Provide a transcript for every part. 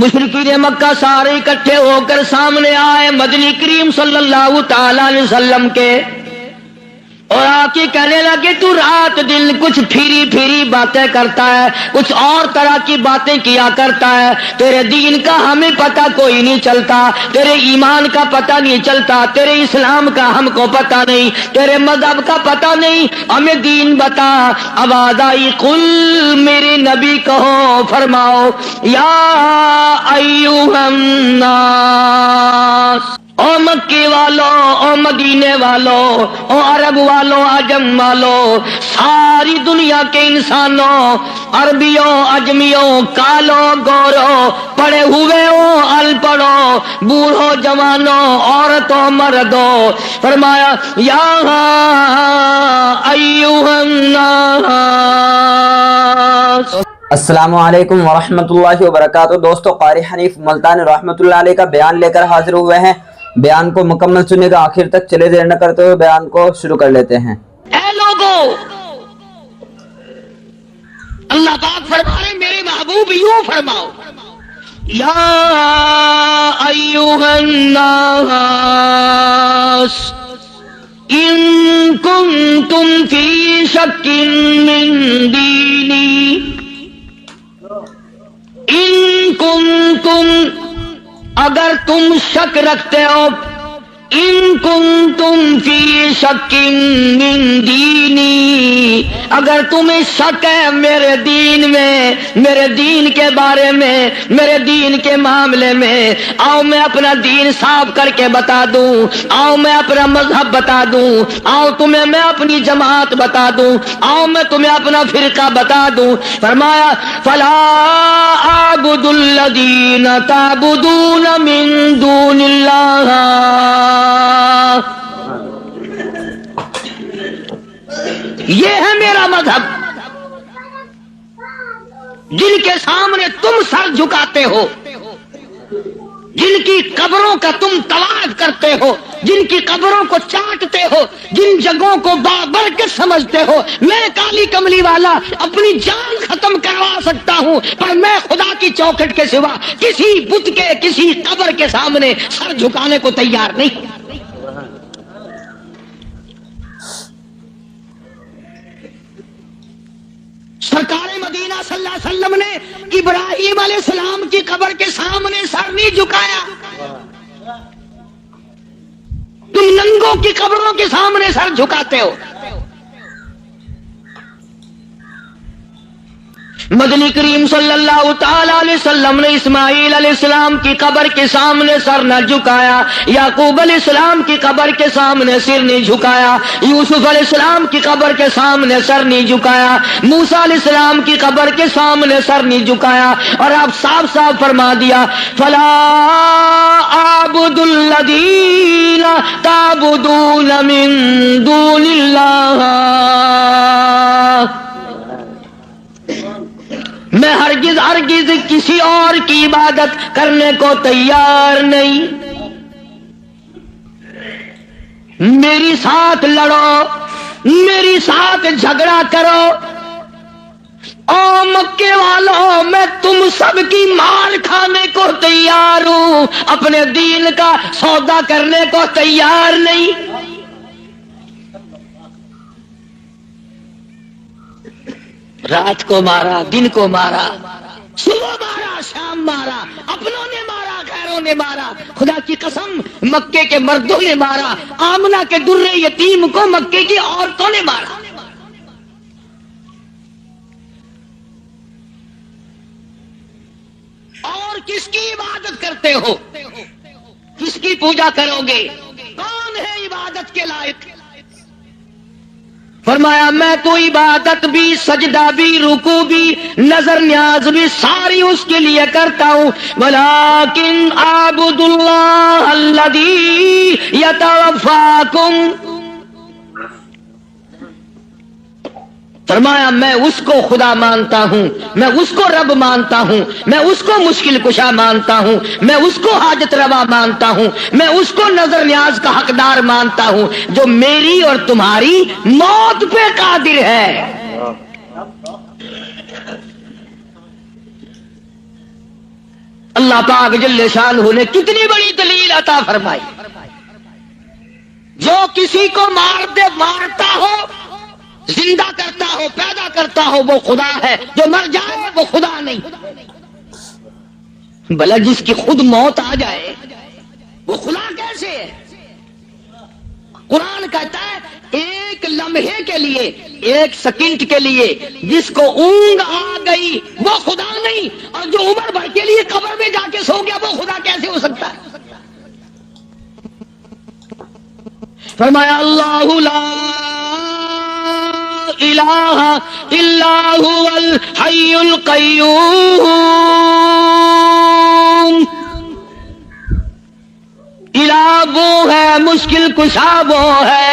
مشرکین مکہ سارے اکٹھے ہو کر سامنے آئے مدنی کریم صلی اللہ تعالی علیہ وسلم کے، اور آ کے کہنے لگے تو رات دن کچھ پھری پھری باتیں کرتا ہے، کچھ اور طرح کی باتیں کیا کرتا ہے، تیرے دین کا ہمیں پتہ کوئی نہیں چلتا، تیرے ایمان کا پتہ نہیں چلتا، تیرے اسلام کا ہم کو پتہ نہیں، تیرے مذہب کا پتہ نہیں، ہمیں دین بتا۔ آواز آئی قل، میرے نبی کہو فرماؤ، یا ایھا الناس، او مکے والو، او مدینے والو، او عرب والو، عجم والو، ساری دنیا کے انسانوں، عربیوں، اجمیوں، کالوں، گوروں، پڑھے ہوئے ہو، ان پڑھو، بوڑھو، جوانوں، عورتوں، مردوں، فرمایا یا ایھا الناس۔ السلام علیکم ورحمۃ اللہ وبرکاتہ۔ دوستو، قاری حنیف ملتانی رحمۃ اللہ علیہ کا بیان لے کر حاضر ہوئے ہیں۔ بیان کو مکمل سننے گا، آخر تک چلے دیر نہ کرتے ہوئے بیان کو شروع کر لیتے ہیں۔ اے لوگو، اللہ پاک فرما رہے میرے محبوب یوں فرماؤ، یا ایھا الناس ان کنتم فی شک من دینی، ان کنتم، اگر تم شک رکھتے ہو، ان کنتم فی شک من دینی، اگر تمہیں شک ہے میرے دین میں، میرے دین کے بارے میں، میرے دین کے معاملے میں، آؤ میں اپنا دین صاف کر کے بتا دوں، آؤ میں اپنا مذہب بتا دوں، آؤ تمہیں میں اپنی جماعت بتا دوں، آؤ میں تمہیں اپنا فرقہ بتا دوں۔ فرمایا فلا اعبد الذین تعبدون من دون اللہ، یہ ہے میرا مذہب، جن کے سامنے تم سر جھکاتے ہو، جن کی قبروں کا تم طواف کرتے ہو، جن کی قبروں کو چاٹتے ہو، جن جگہوں کو بابرکت سمجھتے ہو، میں کالی کملی والا اپنی جان ختم کروا سکتا ہوں، پر میں خدا کی چوکھٹ کے سوا کسی بت کے، کسی قبر کے سامنے سر جھکانے کو تیار نہیں۔ سرکار مدینہ صلی اللہ علیہ وسلم نے ابراہیم علیہ السلام کی قبر کے سامنے سر نہیں جھکایا، تم ننگوں کی قبروں کے سامنے سر جھکاتے ہو۔ مدنی کریم صلی اللہ تعالی علیہ وسلم نے اسماعیل علیہ السلام کی قبر کے سامنے سر نہ جھکایا، یعقوب علیہ السلام کی قبر کے سامنے سر نہیں جھکایا، یوسف علیہ السلام کی قبر کے سامنے سر نہیں جھکایا، موسیٰ علیہ السلام کی قبر کے سامنے سر نہیں جھکایا، اور آپ صاف صاف فرما دیا فلا اعبد الذین تعبدون من دون اللہ، میں ہرگز ہرگز کسی اور کی عبادت کرنے کو تیار نہیں، میری ساتھ لڑو، میری ساتھ جھگڑا کرو، او مکے والوں میں تم سب کی مار کھانے کو تیار ہوں، اپنے دین کا سودا کرنے کو تیار نہیں۔ رات کو مارا، دن کو مارا، صبح مارا، شام مارا، اپنوں نے مارا، غیروں نے مارا، خدا کی قسم مکے کے مردوں نے مارا، آمنہ کے در یتیم کو مکے کی عورتوں نے مارا۔ اور کس کی عبادت کرتے ہو؟ کس کی پوجا کرو گے؟ کون ہے عبادت کے لائق؟ فرمایا میں تو عبادت بھی، سجدہ بھی، رکوع بھی، نظر نیاز بھی ساری اس کے لیے کرتا ہوں، ولیکن اعبد اللہ الذی یتوفاکم، فرمایا میں اس کو خدا مانتا ہوں، میں اس کو رب مانتا ہوں، میں اس کو مشکل کشا مانتا ہوں، میں اس کو حاجت روا مانتا ہوں، میں اس کو نظر نیاز کا حقدار مانتا ہوں، جو میری اور تمہاری موت پہ قادر ہے۔ اللہ پاک جل شانہ نے کتنی بڑی دلیل عطا فرمائی. جو کسی کو مارتا ہو، زندہ کرتا ہو، پیدا کرتا ہو، وہ خدا ہے. جو مر جائے وہ خدا نہیں. بھلا جس کی خود موت آ جائے وہ خدا کیسے ہے؟ قرآن کہتا ہے ایک لمحے کے لیے، ایک سیکنڈ کے لیے جس کو اونگ آ گئی وہ خدا نہیں، اور جو عمر بھر کے لیے قبر میں جا کے سو گیا وہ خدا کیسے ہو سکتا ہے؟ فرمایا اللہ لا الہ الا هو الحی القیوم. الہ وہ ہے، مشکل کشا وہ ہے،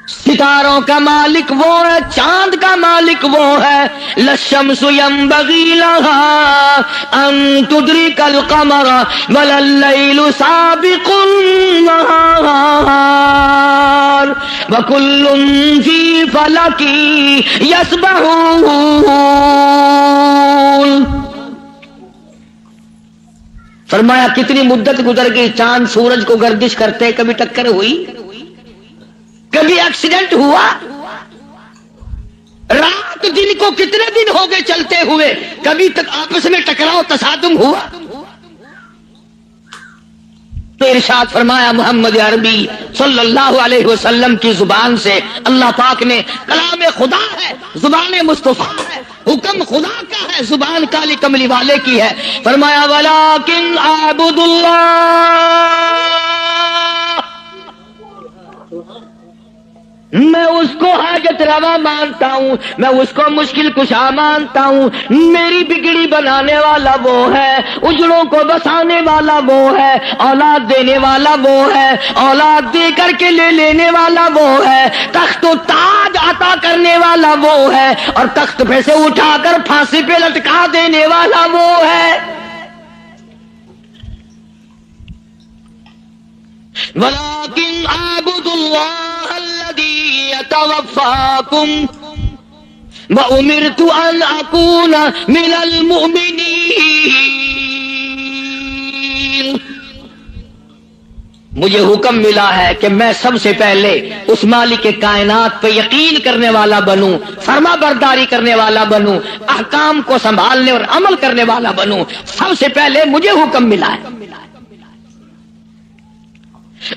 ستاروں کا مالک وہ ہے، چاند کا مالک وہ ہے. للشمس ينبغي لها ان تدرك القمر ولا الليل سابق النهار وكل في فلك يسبحون. فرمایا کتنی مدت گزر گئی، چاند سورج کو گردش کرتے، کبھی ٹکر ہوئی، کبھی ایکسیڈنٹ ہوا. رات دن کو کتنے دن ہو گئے چلتے ہوئے، کبھی تک آپس میں ٹکراؤ تصادم ہوا. تو ارشاد فرمایا محمد عربی صلی اللہ علیہ وسلم کی زبان سے، اللہ پاک نے، کلام خدا ہے، زبان مصطفیٰ ہے، حکم خدا کا ہے، زبان کالی کملی والے کی ہے. فرمایا ولیکن اعبد اللہ، میں اس کو حاجت روا مانتا ہوں، میں اس کو مشکل کشا مانتا ہوں. میری بگڑی بنانے والا وہ ہے، اجڑوں کو بسانے والا وہ ہے، اولاد دینے والا وہ ہے، اولاد دے کر کے لے لینے والا وہ ہے، تخت و تاج عطا کرنے والا وہ ہے، اور تخت پہ سے اٹھا کر پھانسی پہ لٹکا دینے والا وہ ہے. ولیکن اعبد اللہ الذی یتوفاکم وامرت ان اکون من المؤمنین. مجھے حکم ملا ہے کہ میں سب سے پہلے اس مالک کائنات پہ یقین کرنے والا بنوں، فرما برداری کرنے والا بنوں، احکام کو سنبھالنے اور عمل کرنے والا بنوں. سب سے پہلے مجھے حکم ملا ہے.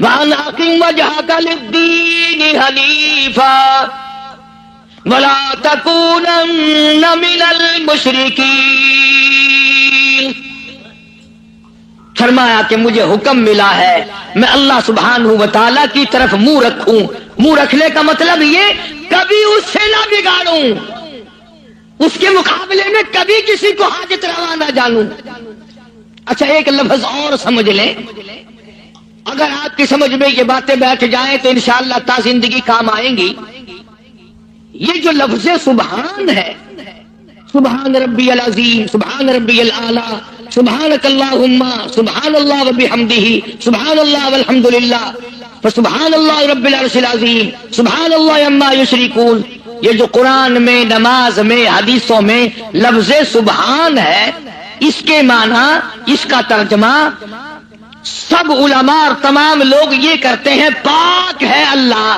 وَأَنْ أَقِمْ وَجْهَكَ لِلدِّينِ حَنِيفًا وَلَا تَكُونَنَّ مِنَ الْمُشْرِكِينَ. فرمایا کہ مجھے حکم ملا ہے میں اللہ سبحانہ و تعالیٰ کی طرف منہ رکھوں. منہ رکھنے کا مطلب یہ کبھی اس سے نہ بگاڑوں، اس کے مقابلے میں کبھی کسی کو حاجت روا نہ جانوں. اچھا ایک لفظ اور سمجھ لیں، اگر آپ کی سمجھ میں یہ باتیں بیٹھ جائیں تو انشاءاللہ تا زندگی کام آئیں گی. یہ جو لفظ سبحان ہے، سبحان ربی العظیم، سبحان ربی الاعلی، سبحانک اللہم، سبحان اللہ وبحمدہ، سبحان اللہ والحمدللہ، فسبحان اللہ رب العرش العظیم، سبحان اللہ عما یشرکون. یہ جو قرآن میں، نماز میں، حدیثوں میں لفظ سبحان ہے، اس کے معنی، اس کا ترجمہ سب علماء اور تمام لوگ یہ کرتے ہیں پاک ہے اللہ.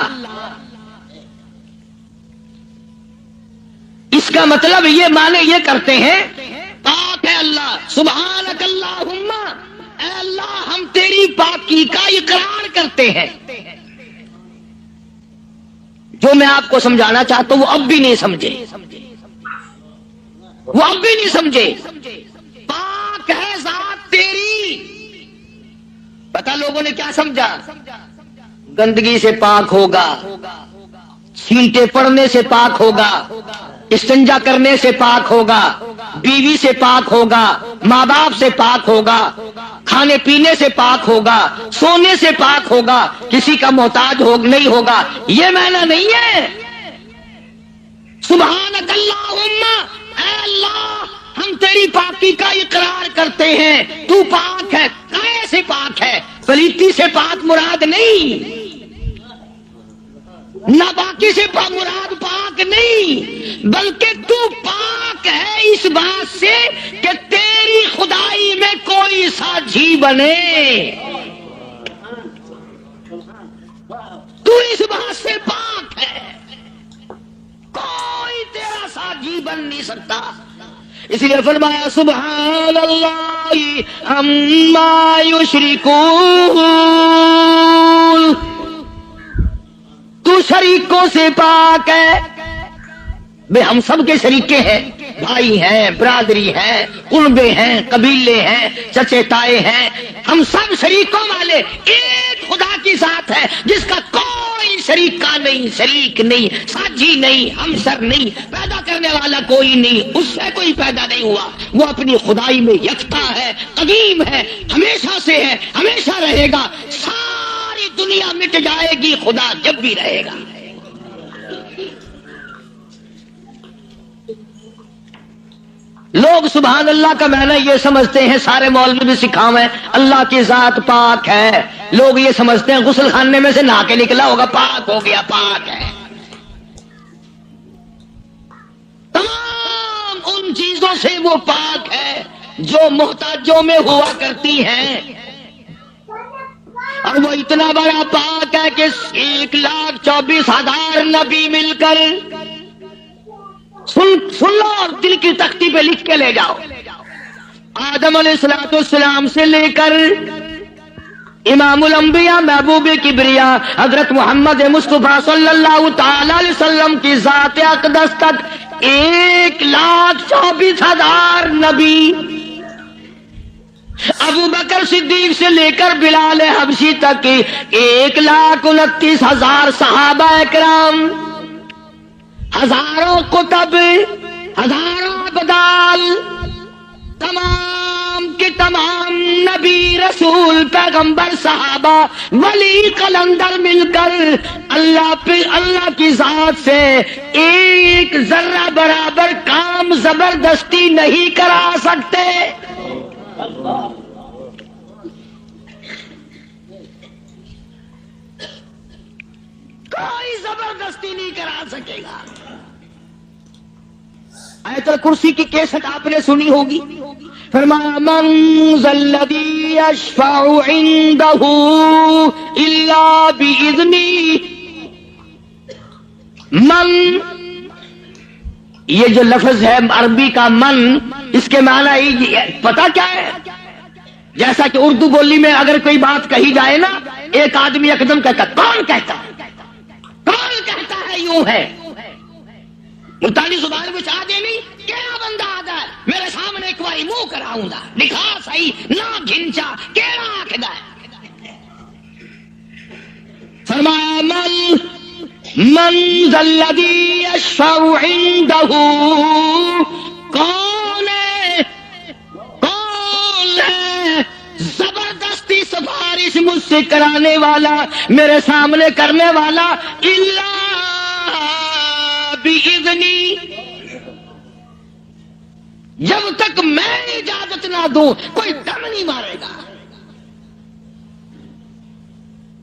اس کا مطلب یہ معنی یہ کرتے ہیں پاک ہے اللہ. سبحانک اللہم، اے اللہ ہم تیری پاکی کا اقرار کرتے ہیں. جو میں آپ کو سمجھانا چاہتا ہوں وہ اب بھی نہیں سمجھے، وہ اب بھی نہیں سمجھے. پاک ہے ذات تیری. پتہ لوگوں نے کیا سمجھا؟ گندگی سے پاک ہوگا، چھینٹے پڑنے سے پاک ہوگا، استنجا کرنے سے پاک ہوگا، بیوی سے پاک ہوگا، ماں باپ سے پاک ہوگا، کھانے پینے سے پاک ہوگا، سونے سے پاک ہوگا، کسی کا محتاج نہیں ہوگا. یہ معنی نہیں ہے. سبحانک اللہم، اے اللہ ہم تیری پاکی کا اقرار کرتے ہیں، تو پاک ہے. کیسے پاک ہے؟ پلیتی سے پاک مراد نہیں. نہ باقی سے مراد پاک نہیں، بلکہ تو پاک ہے اس بات سے کہ تیری خدائی میں کوئی ساجھی بنے، تو اس بات سے پاک ہے، کوئی تیرا ساجھی بن نہیں سکتا۔ اس لیے فرمایا سبحان اللہ عما یشرکون، تو شریکوں سے پاک ہے۔ بے ہم سب کے شریکے ہیں، بھائی ہیں، برادری ہیں، قربے ہیں، قبیلے ہیں، چچے تائے ہیں، ہم سب شریکوں والے ایک خدا کی ذات ہے جس کا کوئی شریکہ نہیں، شریک نہیں، ساجھی نہیں، ہمسر نہیں، پیدا کرنے والا کوئی نہیں، اس سے کوئی پیدا نہیں ہوا، وہ اپنی خدائی میں یکتا ہے، قدیم ہے، ہمیشہ سے ہے، ہمیشہ رہے گا، ساری دنیا مٹ جائے گی، خدا جب بھی رہے گا۔ لوگ سبحان اللہ کا معنی یہ سمجھتے ہیں، سارے مولوی بھی سکھاویں اللہ کی ذات پاک ہے، لوگ یہ سمجھتے ہیں غسل خانے میں سے نہا کے نکلا ہوگا پاک ہو گیا، پاک ہے۔ تمام ان چیزوں سے وہ پاک ہے جو محتاجوں میں ہوا کرتی ہیں، اور وہ اتنا بڑا پاک ہے کہ 1,24,000 نبی مل کر سن لو اور دل کی تختی پہ لکھ کے لے جاؤ، آدم علیہ السلام سے لے کر امام الانبیاء محبوب کبریا حضرت محمد مصطفیٰ صلی اللہ تعالی علیہ وسلم کی ذات اقدس تک 1,24,000 نبی، ابو بکر صدیق سے لے کر بلال حبشی تک 1,29,000 صحابہ اکرام، ہزاروں کتب، ہزاروں ابدال، تمام کے تمام نبی، رسول، پیغمبر، صحابہ، ولی، قلندر مل کر اللہ کی ذات سے ایک ذرہ برابر کام زبردستی نہیں کرا سکتے۔ کوئی زبردستی نہیں کرا سکے گا۔ آیت الکرسی کی کیسٹ آپ نے سنی ہوگی، فرمایا من ذا الذی یشفع عنده الا باذنہ، من، یہ جو لفظ ہے عربی کا من، اس کے معنی پتہ کیا ہے؟ جیسا کہ اردو بولی میں اگر کوئی بات کہی جائے نا، ایک آدمی اقدم کہتا، کون کہتا ہے، کون کہتا ہے، یوں ہے ملتانی زبان میں چاہ دے نہیں، کیڑا بندہ آدھا ہے میرے سامنے ایک باری منہ کراؤں گا، دکھا صحیح نہ گھنچا، کیڑا آکھدا ہے؟ فرمایا من ذا الذی یشفع عنده، کون ہے، کون ہے زبردستی سفارش مجھ سے کرانے والا، میرے سامنے کرنے والا، الا بِإِذْنِی، جب تک میں اجازت نہ دوں کوئی دم نہیں مارے گا،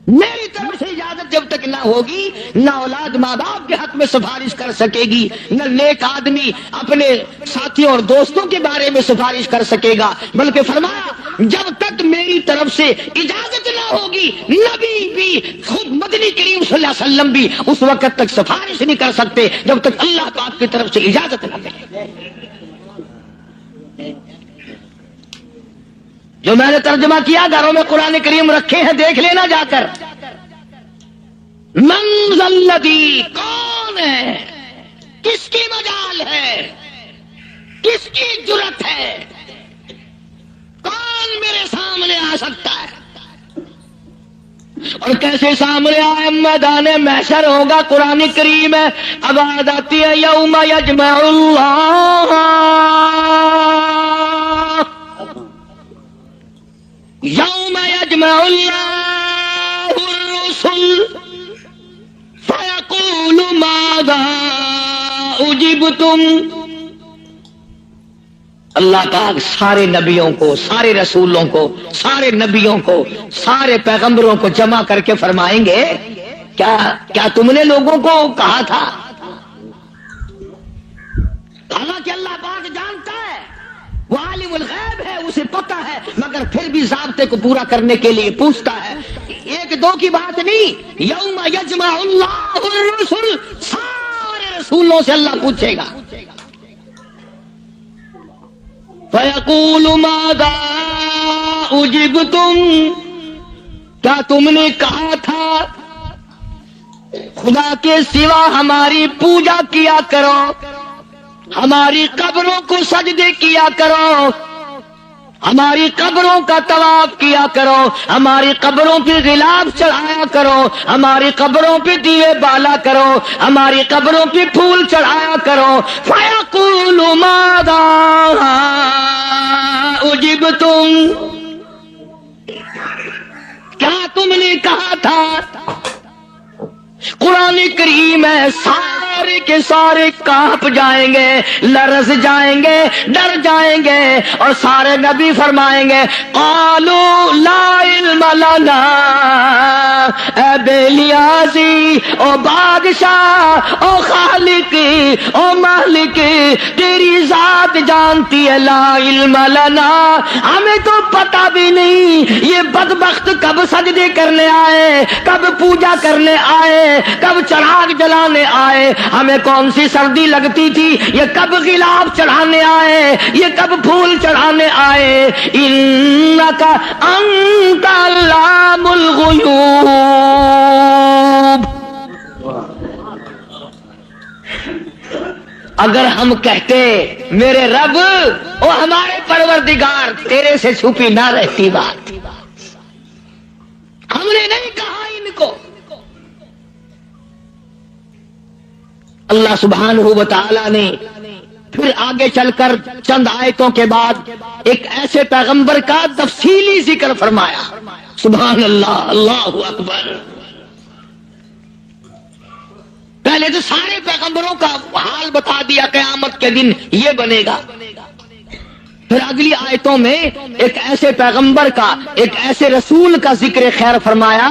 میری طرف سے اجازت جب تک نہ ہوگی، نہ اولاد ماں باپ کے حق میں سفارش کر سکے گی، نہ نیک آدمی اپنے ساتھیوں اور دوستوں کے بارے میں سفارش کر سکے گا، بلکہ فرمایا جب تک میری طرف سے اجازت نہ ہوگی، نبی بھی، خود مدنی کریم صلی اللہ علیہ وسلم بھی اس وقت تک سفارش نہیں کر سکتے جب تک اللہ پاک کی طرف سے اجازت نہ ملے۔ جو میں نے ترجمہ کیا، گھروں میں قرآن کریم رکھے ہیں، دیکھ لینا جا کر۔ من ذا الذی، کون ہے، کس کی مجال ہے، کس کی جرت ہے، کون میرے سامنے آ سکتا ہے؟ اور کیسے سامنے آئے؟ میدان محشر ہوگا، قرآن کریم ہے، اب آیت آتی ہے یوم یجمع اللہ، یوم یجمع اللہ الرسل فیقول ماذا اجبتم، اللہ پاک سارے نبیوں کو، سارے رسولوں کو، سارے نبیوں کو، سارے پیغمبروں کو جمع کر کے فرمائیں گے کیا تم نے لوگوں کو کہا تھا؟ حالانکہ اللہ پاک جانتا ہے، وہ عالم الغیب ہے، اسے پتہ ہے، مگر پھر بھی ضابطے کو پورا کرنے کے لیے پوچھتا ہے۔ ایک دو کی بات نہیں، یوم یجمع اللہ الرسل، سارے رسولوں سے اللہ پوچھے گا۔ فَيَقُولُ مَاذَا أُجِبْتُمْ، کیا تم نے کہا تھا خدا کے سوا ہماری پوجا کیا کرو، ہماری قبروں کو سجدے کیا کرو، ہماری قبروں کا طواف کیا کرو، ہماری قبروں پہ غلاف چڑھایا کرو، ہماری قبروں پہ دیے بالا کرو، ہماری قبروں پہ پھول چڑھایا کرو۔ فَيَقُولُ مَاذَا أُجِبْتُمْ، کیا تم نے کہا تھا؟ قرآن کریم ہے، سارے کے سارے کانپ جائیں گے، لرز جائیں گے، ڈر جائیں گے، اور سارے نبی فرمائیں گے قالوا لا علم لنا، اے بے نیازی، او بادشاہ، او خالق، او مالک، تیری ذات جانتی ہے، لا علم لنا، ہمیں تو پتہ بھی نہیں یہ بدبخت کب سجدے کرنے آئے، کب پوجا کرنے آئے، کب چراغ جلانے آئے، ہمیں کون سی سردی لگتی تھی، یہ کب غلاف چڑھانے آئے، یہ کب پھول چڑھانے آئے۔ انک انت علام الغیوب، اگر ہم کہتے میرے رب او ہمارے پروردگار، تیرے سے چھپی نہ رہتی بات، ہم نے نہیں کہا ان کو۔ اللہ سبحانہ و تعالی نے پھر آگے چل کر چند آیتوں کے بعد ایک ایسے پیغمبر کا تفصیلی ذکر فرمایا۔ سبحان اللہ، اللہ اکبر۔ پہلے تو سارے پیغمبروں کا حال بتا دیا، قیامت کے دن یہ بنے گا۔ پھر اگلی آیتوں میں ایک ایسے پیغمبر کا، ایک ایسے رسول کا ذکر خیر فرمایا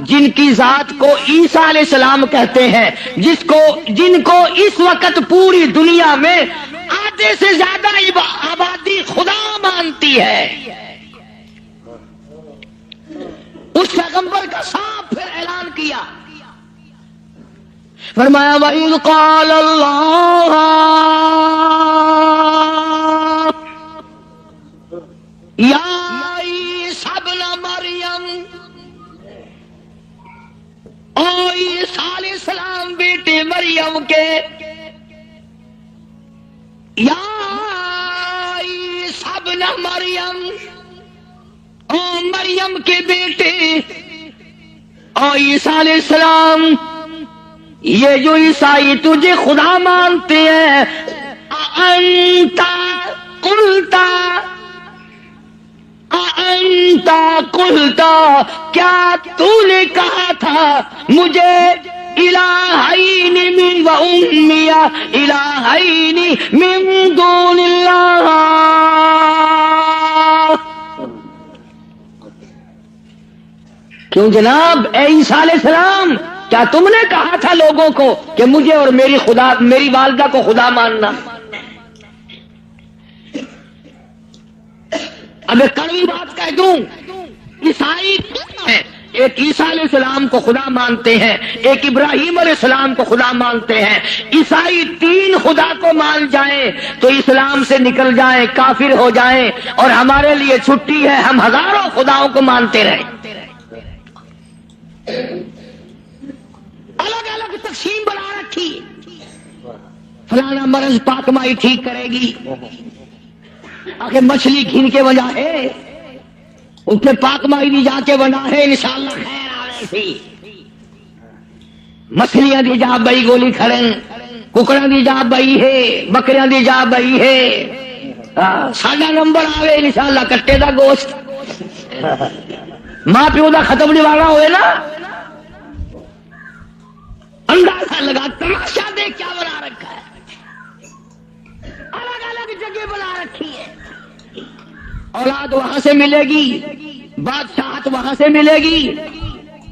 جن کی ذات کو عیسیٰ علیہ السلام کہتے ہیں، جن کو اس وقت پوری دنیا میں آدھے سے زیادہ آبادی خدا مانتی ہے۔ اس پیغمبر کا صاف پھر اعلان کیا، فرمایا وَإِذْ قَالَ اللَّهُ یا عیسیٰ ابن مریم، او عیسیٰ علیہ السلام بیٹے مریم کے، یا عیسیٰ ابن مریم، او مریم کے بیٹے، او عیسیٰ علیہ السلام، یہ جو عیسائی تجھے خدا مانتے ہیں، اَأَنْتَ قُلْتَ، اَأَنْتَ قُلْتَ، کیا تو نے کہا تھا مجھے الہین من و امی الہین من دون اللہ، کیوں جناب اے عیسیٰ علیہ السلام، کیا تم نے کہا تھا لوگوں کو کہ مجھے اور میری والدہ کو خدا ماننا؟ اب ایک کڑوی بات کہہ دوں، عیسائی ہیں، ایک عیسیٰ علیہ السلام کو خدا مانتے ہیں، ایک ابراہیم علیہ السلام کو خدا مانتے ہیں۔ عیسائی تین خدا کو مان جائیں تو اسلام سے نکل جائیں، کافر ہو جائیں، اور ہمارے لیے چھٹی ہے، ہم ہزاروں خداؤں کو مانتے رہیں۔ الگ الگ تقسیم بنا رکھی، فلانا مرض پاک مائی ٹھیک کرے گی، آخر مچھلی گھن کے بنا ہے، اس پہ پاک مائی بھی جا کے بنا ہے، انشاءاللہ خیر آ رہی تھی، مچھلیاں دی جا بئی گولی کھڑن، ککڑا دی جا بئی ہے، بکریاں دی جا بئی ہے، ساڈا نمبر آوے انشاءاللہ کٹے دا گوشت، ماں پیو دا ختم نوانا ہوئے نا، اندازہ لگا، تماشا دیکھ کیا بنا رکھا ہے، الگ الگ جگہ بنا رکھی ہے۔ اولاد وہاں سے ملے گی، بادشاہت وہاں سے ملے گی،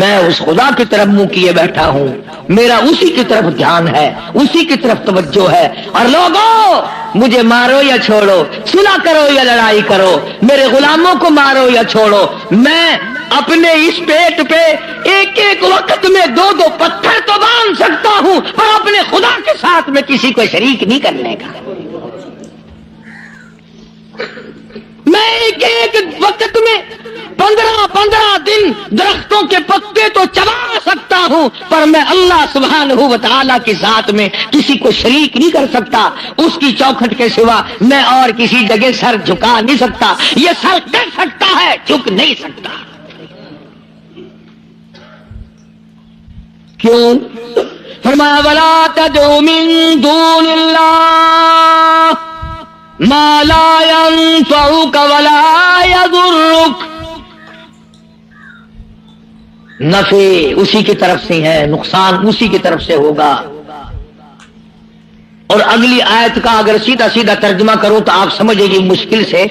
میں اس خدا کی طرف منہ کیے بیٹھا ہوں, میرا اسی کی طرف دھیان ہے, اسی کی طرف توجہ ہے. اور لوگوں, مجھے مارو یا چھوڑو, صلح کرو یا لڑائی کرو, میرے غلاموں کو مارو یا چھوڑو, میں اپنے اس پیٹ پہ ایک ایک وقت میں 2 پتھر تو باندھ سکتا ہوں, پر اپنے خدا کے ساتھ میں کسی کو شریک نہیں کرنے کا. میں ایک ایک وقت میں 15 دن درختوں کے پتے تو چبا سکتا ہوں, پر میں اللہ سبحانہ و تعالیٰ کے ساتھ میں کسی کو شریک نہیں کر سکتا. اس کی چوکھٹ کے سوا میں اور کسی جگہ سر جھکا نہیں سکتا. یہ سر کر سکتا ہے, جھک نہیں سکتا. کیوں؟ فرمایا وَلَا تَدْعُ مِن دُونِ اللَّهِ مَا لَا يَنفَعُكَ وَلَا يَضُرُّكَ. نفع اسی کی طرف سے ہے, نقصان اسی کی طرف سے ہوگا. اور اگلی آیت کا اگر سیدھا سیدھا ترجمہ کرو تو آپ سمجھے گی مشکل سے.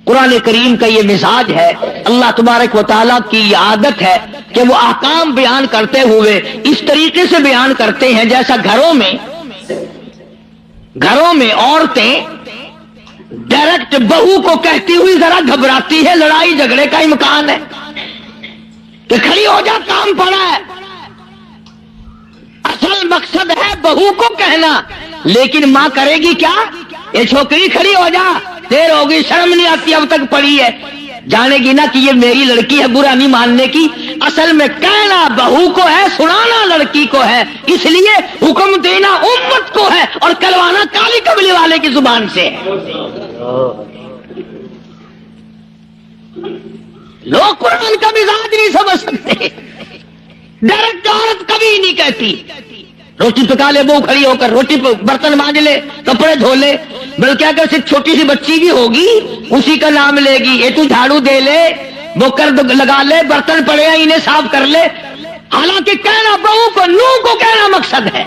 قرآن کریم کا یہ مزاج ہے, اللہ تبارک و تعالیٰ کی یہ عادت ہے کہ وہ احکام بیان کرتے ہوئے اس طریقے سے بیان کرتے ہیں جیسا گھروں میں عورتیں ڈائریکٹ بہو کو کہتی ہوئی ذرا گھبراتی ہے, لڑائی جھگڑے کا امکان ہے کہ کھڑی ہو جا, کام پڑا ہے. اصل مقصد ہے بہو کو کہنا, لیکن ماں کرے گی کیا؟ یہ چھوکری کھڑی ہو جا, دیر ہوگی, شرم نہیں آتی, اب تک پڑی ہے. جانے گی نا کہ یہ میری لڑکی ہے, برا نہیں ماننے کی. اصل میں کہنا بہو کو ہے, سنانا لڑکی کو ہے. اس لیے حکم دینا امت کو ہے اور کروانا کالی قبلی والے کی زبان سے ہے. لوگ قرآن کا مزاج نہیں سمجھ سکتے. ڈائریکٹ عورت کبھی نہیں کہتی روٹی پکا لے, بہو کھڑی ہو کر روٹی برتن مانج لے, کپڑے دھو لے, بلکہ اگر صرف چھوٹی سی بچی بھی ہوگی اسی کا نام لے گی. یہ تو جھاڑو دے لے, بوکر لگا لے, برتن پڑے ہیں انہیں صاف کر لے. حالانکہ کہنا بہو کو, نو کو کہنا مقصد ہے,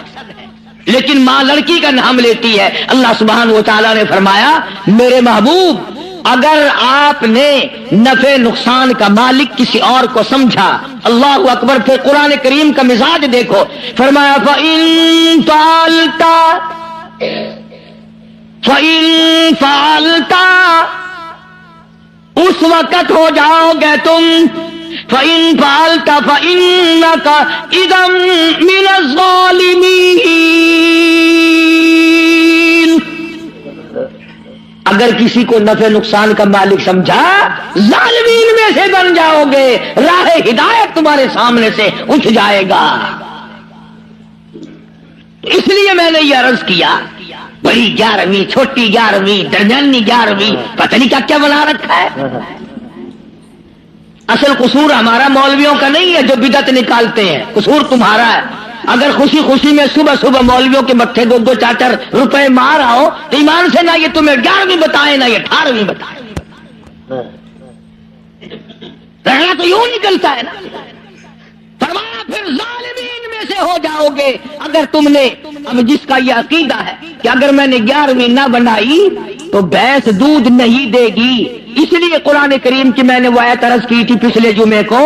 لیکن ماں لڑکی کا نام لیتی ہے. اللہ سبحانہ و تعالیٰ نے فرمایا میرے محبوب, اگر آپ نے نفع نقصان کا مالک کسی اور کو سمجھا, اللہ اکبر. پھر قرآن کریم کا مزاج دیکھو, فرمایا فَإِن فَعَلْتَ اس وقت ہو جاؤ گے تم, فَإِن فَعَلْتَ فَإِنَّكَ إِذًا مِنَ الظَّالِمِينَ. اگر کسی کو نفع نقصان کا مالک سمجھا, ظالمین میں سے بن جاؤ گے, راہ ہدایت تمہارے سامنے سے اٹھ جائے گا. اس لیے میں نے یہ عرض کیا, بڑی 11ویں, چھوٹی 11ویں, درمیانی 11ویں, پتہ نہیں کیا کیا بنا رکھا ہے. اصل قصور ہمارا مولویوں کا نہیں ہے جو بدعت نکالتے ہیں, قصور تمہارا ہے. اگر خوشی خوشی میں صبح صبح مولویوں کے متھے 2 4 روپے مار آؤ تو ایمان سے نہ یہ تمہیں 11ویں بتائیں نہ یہ 18ویں بتائیں. رہنا تو یوں نکلتا ہے نا. فرمایا پھر ظالمین میں سے ہو جاؤ گے اگر تم نے, اب جس کا یہ عقیدہ ہے کہ اگر میں نے 11ویں نہ بنائی تو بھینس دودھ نہیں دے گی. اس لیے قرآن کریم کی میں نے وہ آیت عرض کی تھی پچھلے جمعے کو.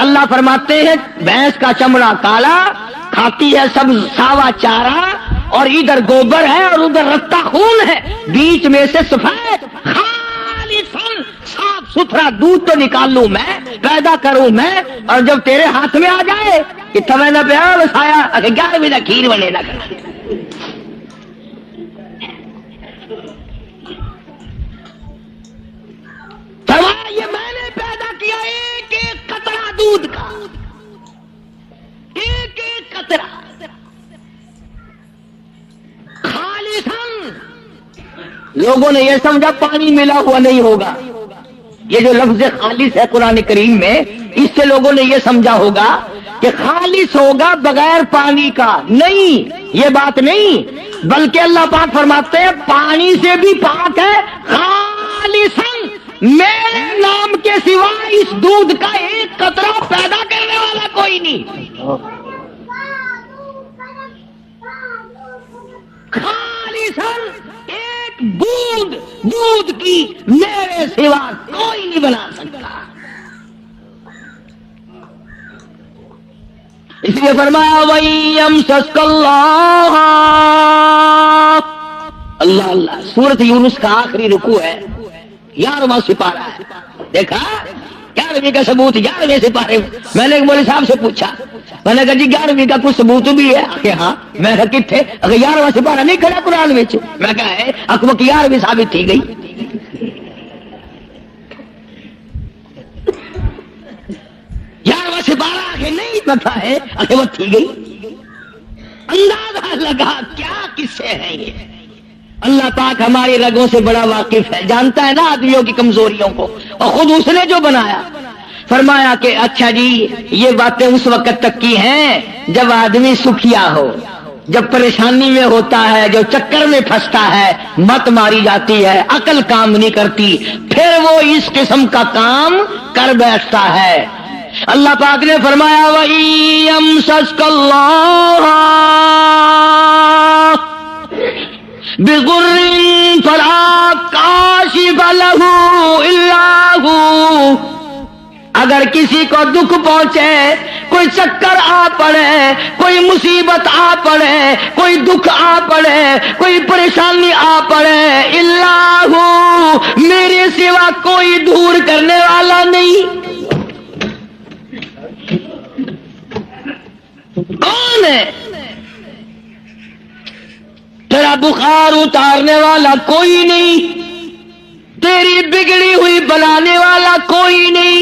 اللہ فرماتے ہیں بھینس کا چمڑا کالا, کھاتی ہے سب ساوا چارہ, اور ادھر گوبر ہے اور ادھر رتا خون ہے, بیچ میں سے سفید خالصاً صاف ستھرا دودھ تو نکال لوں میں, پیدا کروں میں, اور جب تیرے ہاتھ میں آ جائے کہ تمہیں نہ پیا بس آیا 11ویں نہ کھیر بنے نہ کر. فرمایا یہ میں نے پیدا کیا ایک ایک قطرہ دودھ کا, ایک ایک قطرہ خالصاً. لوگوں نے یہ سمجھا پانی ملا ہوا نہیں ہوگا. یہ جو لفظ خالص ہے قرآن کریم میں, اس سے لوگوں نے یہ سمجھا ہوگا کہ خالص ہوگا بغیر پانی کا. نہیں, یہ بات نہیں, بلکہ اللہ پاک فرماتے ہیں پانی سے بھی پاک ہے. خالصاً میرے نام کے سوا اس دودھ کا ایک قطرہ پیدا کرنے والا کوئی نہیں. خالصاً ایک بوند دودھ کی میرے سوا کوئی نہیں بنا سکتا. اس لیے فرمایا وَيَمْسَسْكَ اللَّهُ اللہ اللہ. سورۃ یونس کا آخری رکوع ہے، 11واں سپارہ ہے. دیکھا 11ویں کا ثبوت 11ویں سپارے. میں نے مولوی صاحب سے پوچھا، میں نے کہا جی 11ویں کا کچھ ثبوت بھی ہے کہ ہاں. میں کہا کتنے؟ اگر 11واں سپارہ نہیں کھڑا قرآن میں. میں کہا ہے اکبر کی 11ویں ثابت تھی گئی. 11واں سپارہ آگے نہیں پتا ہے اگر وہ تھی گئی. اندازہ لگا کیا قصے ہیں یہ. اللہ پاک ہماری رگوں سے بڑا واقف ہے، جانتا ہے نا آدمیوں کی کمزوریوں کو، اور خود اس نے جو بنایا. فرمایا کہ اچھا جی یہ باتیں اس وقت تک کی ہیں جب آدمی سکھیا ہو، جب پریشانی میں ہوتا ہے، جو چکر میں پھنستا ہے، مت ماری جاتی ہے، عقل کام نہیں کرتی، پھر وہ اس قسم کا کام کر بیٹھتا ہے. اللہ پاک نے فرمایا وَإِيَمْسَسْكَ اللَّهُ بِضُرٍّ فَلَا كَاشِفَ لَهُ إِلَّا هُوَ. اگر کسی کو دکھ پہنچے، کوئی چکر آ پڑے، کوئی مصیبت آ پڑے، کوئی دکھ آ پڑے، کوئی پریشانی آ پڑے، الا ہو، میرے سوا کوئی دور کرنے والا نہیں. کون ہے؟ تیرا بخار اتارنے والا کوئی نہیں، تیری بگڑی ہوئی بنانے والا کوئی نہیں،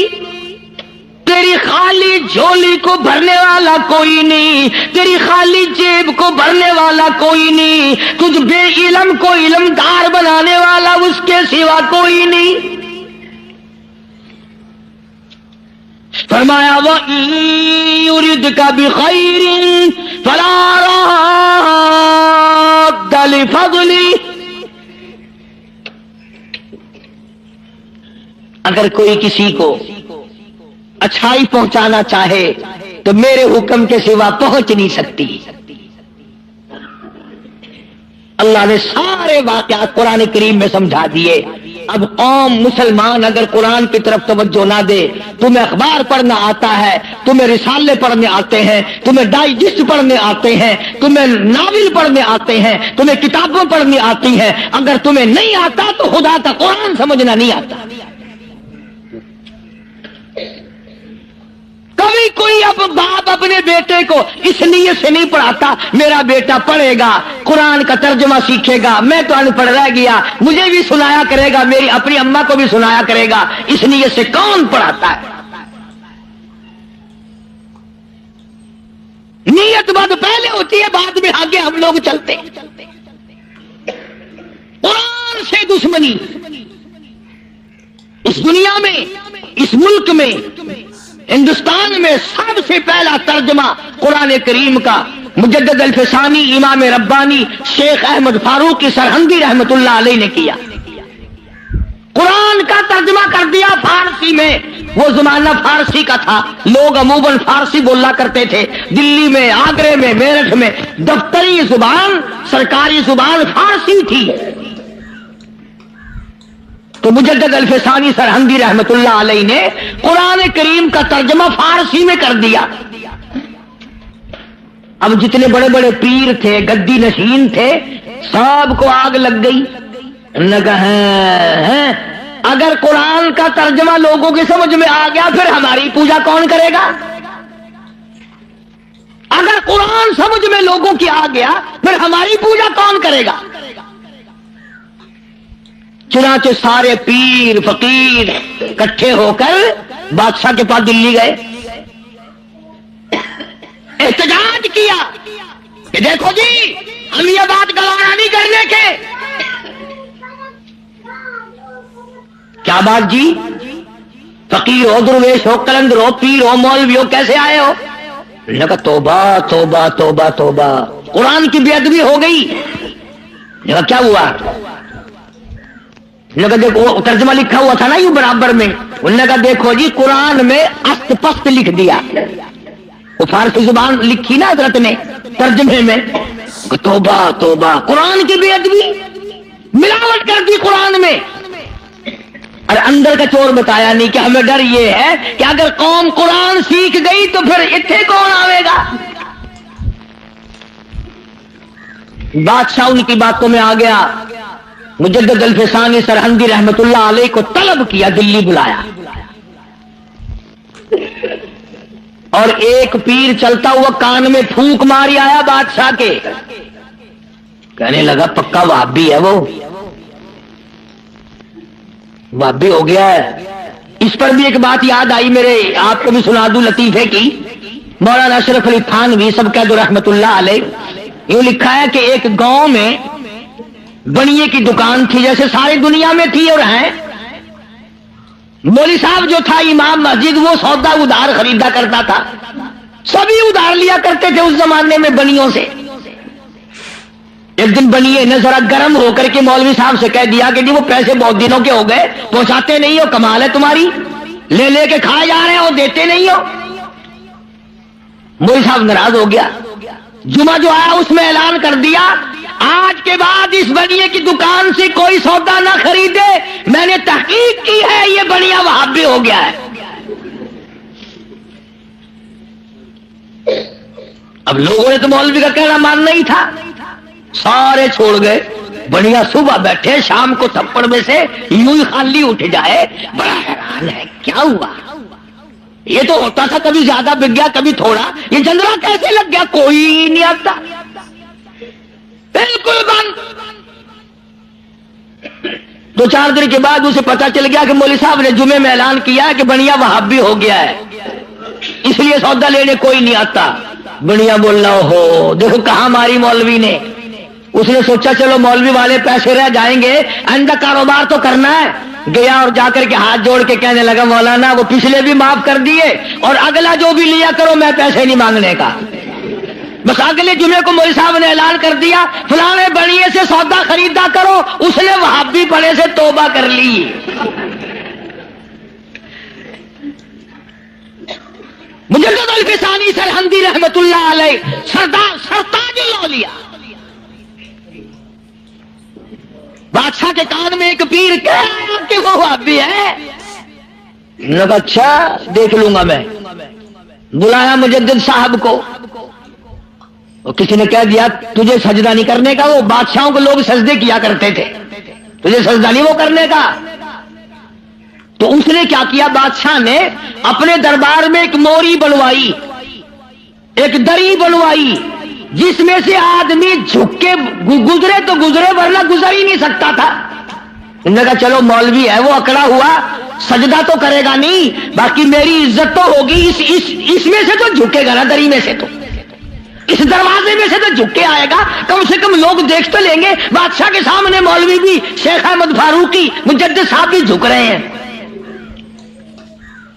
تیری خالی جھولی کو بھرنے والا کوئی نہیں، تیری خالی جیب کو بھرنے والا کوئی نہیں، تجھ بے علم کو علمدار بنانے والا اس کے سوا کوئی نہیں. فرمایا وَإِن يُرِدْكَ بِخَيْرٍ فَلَا رَادَّ لِفَضْلِهِ. اگر کوئی کسی کو اچھائی پہنچانا چاہے تو میرے حکم کے سوا پہنچ نہیں سکتی. اللہ نے سارے واقعات قرآن کریم میں سمجھا دیے. اب قوم مسلمان اگر قرآن کی طرف توجہ نہ دے، تمہیں اخبار پڑھنا آتا ہے، تمہیں رسالے پڑھنے آتے ہیں، تمہیں ڈائجسٹ پڑھنے آتے ہیں، تمہیں ناول پڑھنے آتے ہیں، تمہیں کتابیں پڑھنے آتی ہیں، اگر تمہیں نہیں آتا تو خدا کا قرآن سمجھنا نہیں آتا. کبھی کوئی اب باپ اپنے بیٹے کو اس نیت سے نہیں پڑھاتا میرا بیٹا پڑھے گا، قرآن کا ترجمہ سیکھے گا، میں تو ان پڑھ رہ گیا، مجھے بھی سنایا کرے گا، میری اپنی اماں کو بھی سنایا کرے گا. اس نیت سے کون پڑھاتا ہے؟ نیت بات پہلے ہوتی ہے، بعد میں آگے ہم لوگ چلتے. قرآن سے دشمنی اس دنیا میں، اس ملک میں، ہندوستان میں سب سے پہلا ترجمہ قرآن کریم کا مجدد الفسانی امام ربانی شیخ احمد فاروقی سرہندی رحمت اللہ علیہ نے کیا. قرآن کا ترجمہ کر دیا فارسی میں. وہ زمانہ فارسی کا تھا، لوگ عموماً فارسی بولا کرتے تھے. دلی میں، آگرے میں، میرٹھ میں دفتری زبان، سرکاری زبان فارسی تھی. تو مجدد الفسانی سرہندی رحمت اللہ علیہ نے قرآن کریم کا ترجمہ فارسی میں کر دیا. اب جتنے بڑے بڑے پیر تھے، گدی نشین تھے، سب کو آگ لگ گئی. اگر قرآن کا ترجمہ لوگوں کی سمجھ میں آ گیا پھر ہماری پوجا کون کرے گا؟ اگر قرآن سمجھ میں لوگوں کی آ گیا پھر ہماری پوجا کون کرے گا؟ چنانچہ سارے پیر فقیر اکٹھے ہو کر بادشاہ کے پاس دلی گئے، احتجاج کیا کہ دیکھو جی ہم یہ بات گوارا نہیں کرنے کے. کیا بات جی؟ فقیر ہو، درویش ہو، کلندر ہو، پیر ہو، مولوی ہو، کیسے آئے ہو؟ انہوں نے کہا توبہ توبہ توبہ توبہ، قرآن کی بے ادبی ہو گئی. کیا ہوا؟ دیکھو ترجمہ لکھا ہوا تھا نا یوں برابر میں. انہوں نے کہا دیکھو جی قرآن میں است پست لکھ دیا. وہ فارسی زبان لکھی نا حضرت نے ترجمے میں. توبہ توبہ، قرآن کی بے ادبی، ملاوٹ کر دی قرآن میں. اور اندر کا چور بتایا نہیں کہ ہمیں ڈر یہ ہے کہ اگر قوم قرآن سیکھ گئی تو پھر اتنے کون آئے گا. بادشاہ ان کی باتوں میں آ گیا. مجدد الفسانی سرہندی رحمت اللہ علیہ کو طلب کیا, دلی بلایا, اور ایک پیر چلتا ہوا کان میں پھونک ماری آیا بادشاہ کے. کہنے لگا پکا وہابی ہے, وہ وہابی ہو گیا ہے. اس پر بھی ایک بات یاد آئی میرے, آپ کو بھی سنا دوں لطیفے کی. مولانا اشرف علی تھانوی سب کہہ دو رحمت اللہ علیہ, یوں لکھا ہے کہ ایک گاؤں میں بنیے کی دکان تھی, جیسے ساری دنیا میں تھی اور ہیں. مولوی صاحب جو تھا امام مسجد, وہ سودا ادھار خریدا کرتا تھا. سبھی ادھار لیا کرتے تھے اس زمانے میں بنیوں سے. ایک دن بنیے نے ذرا گرم ہو کر کے مولوی صاحب سے کہہ دیا کہ جی وہ پیسے بہت دنوں کے ہو گئے, پہنچاتے نہیں ہو, کمال ہے تمہاری, لے لے کے کھائے جا رہے ہو, دیتے نہیں ہو. مولوی صاحب ناراض ہو گیا. جمعہ جو آیا اس میں اعلان کر دیا, آج کے بعد اس بنیے کی دکان سے کوئی سودا نہ خریدے. میں نے تحقیق کی ہے, یہ بنیا وہابی ہو گیا ہے. اب لوگوں نے تو مولوی کا کہنا ماننا ہی تھا, سارے چھوڑ گئے. بنیا صبح بیٹھے, شام کو تھپڑ میں سے یوں ہی خالی اٹھ جائے. بڑا حیران ہے کیا ہوا, یہ تو ہوتا تھا کبھی زیادہ بک گیا کبھی تھوڑا, یہ جندرا کیسے لگ گیا, کوئی نہیں آتا, بالکل بند. 2-4 دن کے بعد اسے پتا چل گیا کہ مولوی صاحب نے جمعے میں اعلان کیا کہ بنیا وہابی ہو گیا ہے, اس لیے سودا لینے کوئی نہیں آتا. بنیا بولنا ہو دیکھو کہاں ماری مولوی نے. اس نے سوچا چلو مولوی والے پیسے رہ جائیں گے, آئندہ کاروبار تو کرنا ہے. گیا اور جا کر کے ہاتھ جوڑ کے کہنے لگا مولانا وہ پچھلے بھی معاف کر دیے, اور اگلا جو بھی لیا کرو میں پیسے نہیں مانگنے کا. بس اگلے جمعے کو مولوی صاحب نے اعلان کر دیا فلانے بڑیے سے سودا خریدا کرو. اس نے وہابی پڑے سے توبہ کر لی. مجدد الفسانی سرہندی رحمت اللہ علیہ سرتاج الاولیاء. بادشاہ کے کان میں ایک پیر کہا کہ وہ وہابی ہے. لگا اچھا دیکھ لوں گا میں. بلایا مجدد صاحب کو, اور کسی نے کہہ دیا تجھے سجدہ نہیں کرنے کا, وہ بادشاہوں کو لوگ سجدے کیا کرتے تھے, تجھے سجدہ نہیں وہ کرنے کا. تو اس نے کیا کیا, بادشاہ نے اپنے دربار میں ایک موری بنوائی, ایک دری بنوائی, جس میں سے آدمی جھک کے گزرے تو گزرے ورنہ گزر ہی نہیں سکتا تھا. انہوں نے کہا چلو مولوی ہے وہ اکڑا ہوا, سجدہ تو کرے گا نہیں, باقی میری عزت تو ہوگی, اس میں سے تو جھکے گا نا, دری میں سے تو, اس دروازے میں سے تو جھک کے آئے گا, کم سے کم لوگ دیکھ تو لیں گے. بادشاہ کے سامنے مولوی بھی, شیخ احمد فاروقی, مجدد صاحب بھی جھک رہے ہیں.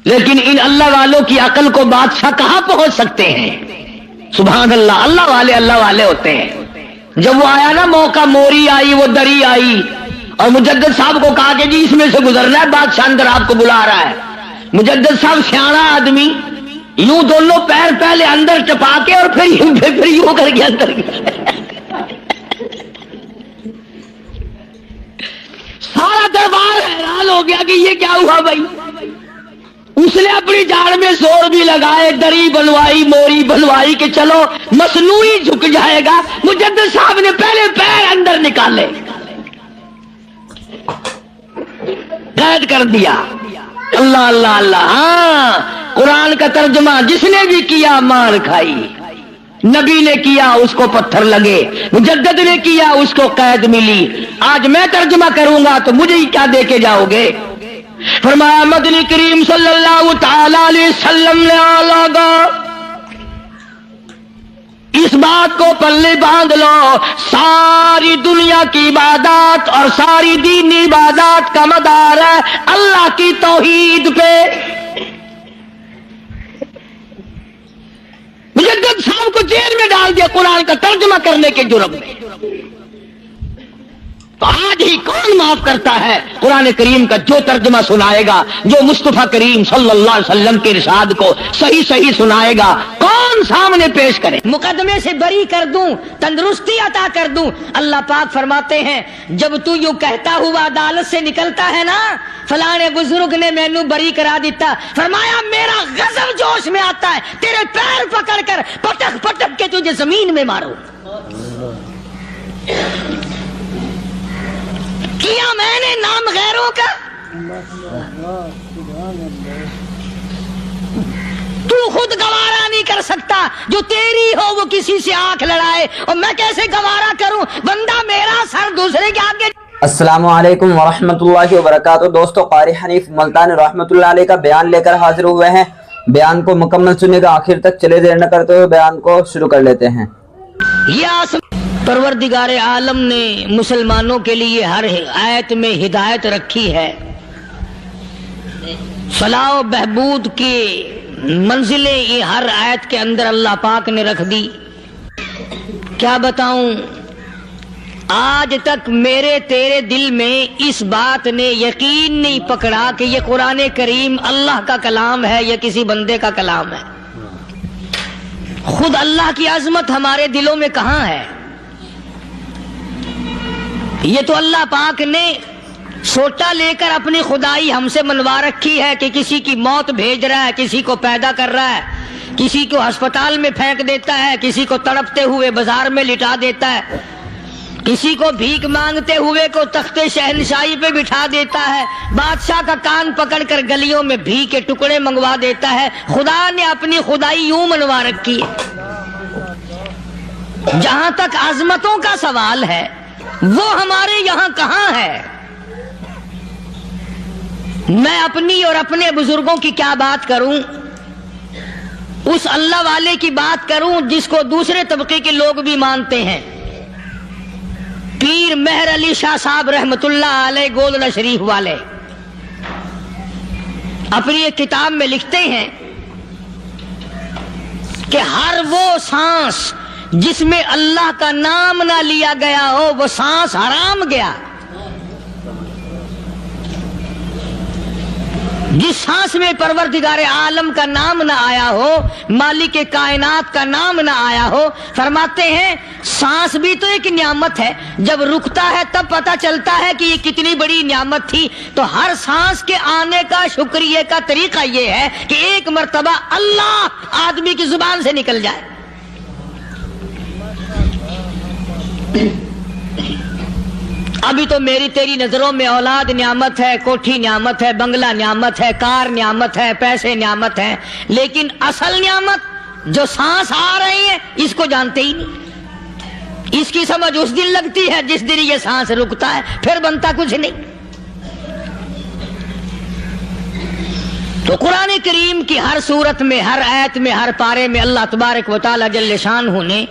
لیکن ان اللہ والوں کی عقل کو بادشاہ کہاں پہنچ سکتے ہیں. سبحان اللہ, اللہ والے ہوتے ہیں. جب وہ آیا نا موقع, موری آئی, وہ دری آئی, اور مجدد صاحب کو کہا کہ جی اس میں سے گزرنا ہے, بادشاہ اندر آپ کو بلا رہا ہے. مجدد صاحب سیاڑا آدمی, یوں دونوں پیر پہلے اندر چپا کے اور پھر یوں کر کے اندر سارا دربار حیران ہو گیا کہ یہ کیا ہوا بھائی. اس نے اپنی جاڑ میں زور بھی لگائے, دری بنوائی, موری بنوائی کہ چلو مصنوعی جھک جائے گا. مجدد صاحب نے پہلے پیر اندر نکالے, قید کر دیا. اللہ اللہ اللہ. ہاں قرآن کا ترجمہ جس نے بھی کیا مار کھائی. نبی نے کیا اس کو پتھر لگے, مجدد نے کیا اس کو قید ملی. آج میں ترجمہ کروں گا تو مجھے ہی کیا دے کے جاؤ گے. فرمایا مدنی کریم صلی اللہ تعالی علیہ وسلم نے لگا اس بات کو پلے باندھ لو, ساری دنیا کی عبادات اور ساری دینی عبادات کا مدار ہے اللہ کی توحید پہ. مجدد صاحب کو جیل میں ڈال دیا قرآن کا ترجمہ کرنے کے جرم میں. تو آج ہی کون معاف کرتا ہے؟ قرآن کریم کا جو ترجمہ سنائے گا، جو مصطفیٰ کریم صلی اللہ علیہ وسلم کے ارشاد کو صحیح صحیح سنائے گا، کون سامنے پیش کرے؟ مقدمے سے بری کر دوں، تندرستی عطا کر دوں۔ اللہ پاک فرماتے ہیں جب تو یوں کہتا ہوا عدالت سے نکلتا ہے نا، فلانے بزرگ نے مینوں بری کرا دیتا، فرمایا میرا غضب جوش میں آتا ہے، تیرے پیر پکڑ کر پٹک پٹک کے تجھے زمین میں ماروں۔ کیا میں نے نام غیروں کا؟ تو خود گوارا نہیں کر سکتا، جو تیری ہو وہ کسی سے آنکھ لڑائے، اور میں کیسے گوارا کروں؟ بندہ میرا سر دوسرے کے آگے۔ السلام علیکم ورحمۃ اللہ وبرکاتہ۔ دوستو، قاری حنیف ملتانی رحمۃ اللہ علیہ کا بیان لے کر حاضر ہوئے ہیں۔ بیان کو مکمل سننے کا، آخر تک چلے دیر نہ کرتے ہوئے بیان کو شروع کر لیتے ہیں۔ پروردگار عالم نے مسلمانوں کے لیے ہر آیت میں ہدایت رکھی ہے، فلاح و بہبود کی منزلیں یہ ہر آیت کے اندر اللہ پاک نے رکھ دی۔ کیا بتاؤں، آج تک میرے تیرے دل میں اس بات نے یقین نہیں پکڑا کہ یہ قرآن کریم اللہ کا کلام ہے یا کسی بندے کا کلام ہے۔ خود اللہ کی عظمت ہمارے دلوں میں کہاں ہے؟ یہ تو اللہ پاک نے سوٹا لے کر اپنی خدائی ہم سے منوا رکھی ہے کہ کسی کی موت بھیج رہا ہے، کسی کو پیدا کر رہا ہے، کسی کو ہسپتال میں پھینک دیتا ہے، کسی کو تڑپتے ہوئے بازار میں لٹا دیتا ہے، کسی کو بھیک مانگتے ہوئے کو تختے شہنشاہی پہ بٹھا دیتا ہے، بادشاہ کا کان پکڑ کر گلیوں میں بھیک کے ٹکڑے منگوا دیتا ہے۔ خدا نے اپنی خدائی یوں منوا رکھی ہے۔ جہاں تک عظمتوں کا سوال ہے وہ ہمارے یہاں کہاں ہے؟ میں اپنی اور اپنے بزرگوں کی کیا بات کروں، اس اللہ والے کی بات کروں جس کو دوسرے طبقے کے لوگ بھی مانتے ہیں۔ پیر مہر علی شاہ صاحب رحمت اللہ علیہ گولڈا شریف والے اپنی ایک کتاب میں لکھتے ہیں کہ ہر وہ سانس جس میں اللہ کا نام نہ لیا گیا ہو وہ سانس حرام گیا۔ جس سانس میں پروردگار عالم کا نام نہ آیا ہو، مالک کائنات کا نام نہ آیا ہو، فرماتے ہیں سانس بھی تو ایک نعمت ہے، جب رکتا ہے تب پتہ چلتا ہے کہ یہ کتنی بڑی نعمت تھی۔ تو ہر سانس کے آنے کا شکریہ کا طریقہ یہ ہے کہ ایک مرتبہ اللہ آدمی کی زبان سے نکل جائے۔ ابھی تو میری تیری نظروں میں اولاد نعمت ہے، کوٹھی نعمت ہے، بنگلہ نعمت ہے، کار نعمت ہے، پیسے نعمت ہے، لیکن اصل نعمت جو سانس آ رہی ہے اس کو جانتے ہی نہیں۔ اس کی سمجھ اس دن لگتی ہے جس دن یہ سانس رکتا ہے، پھر بنتا کچھ نہیں۔ تو قرآن کریم کی ہر صورت میں، ہر آیت میں، ہر پارے میں اللہ تبارک و تعالی جل شانہ نے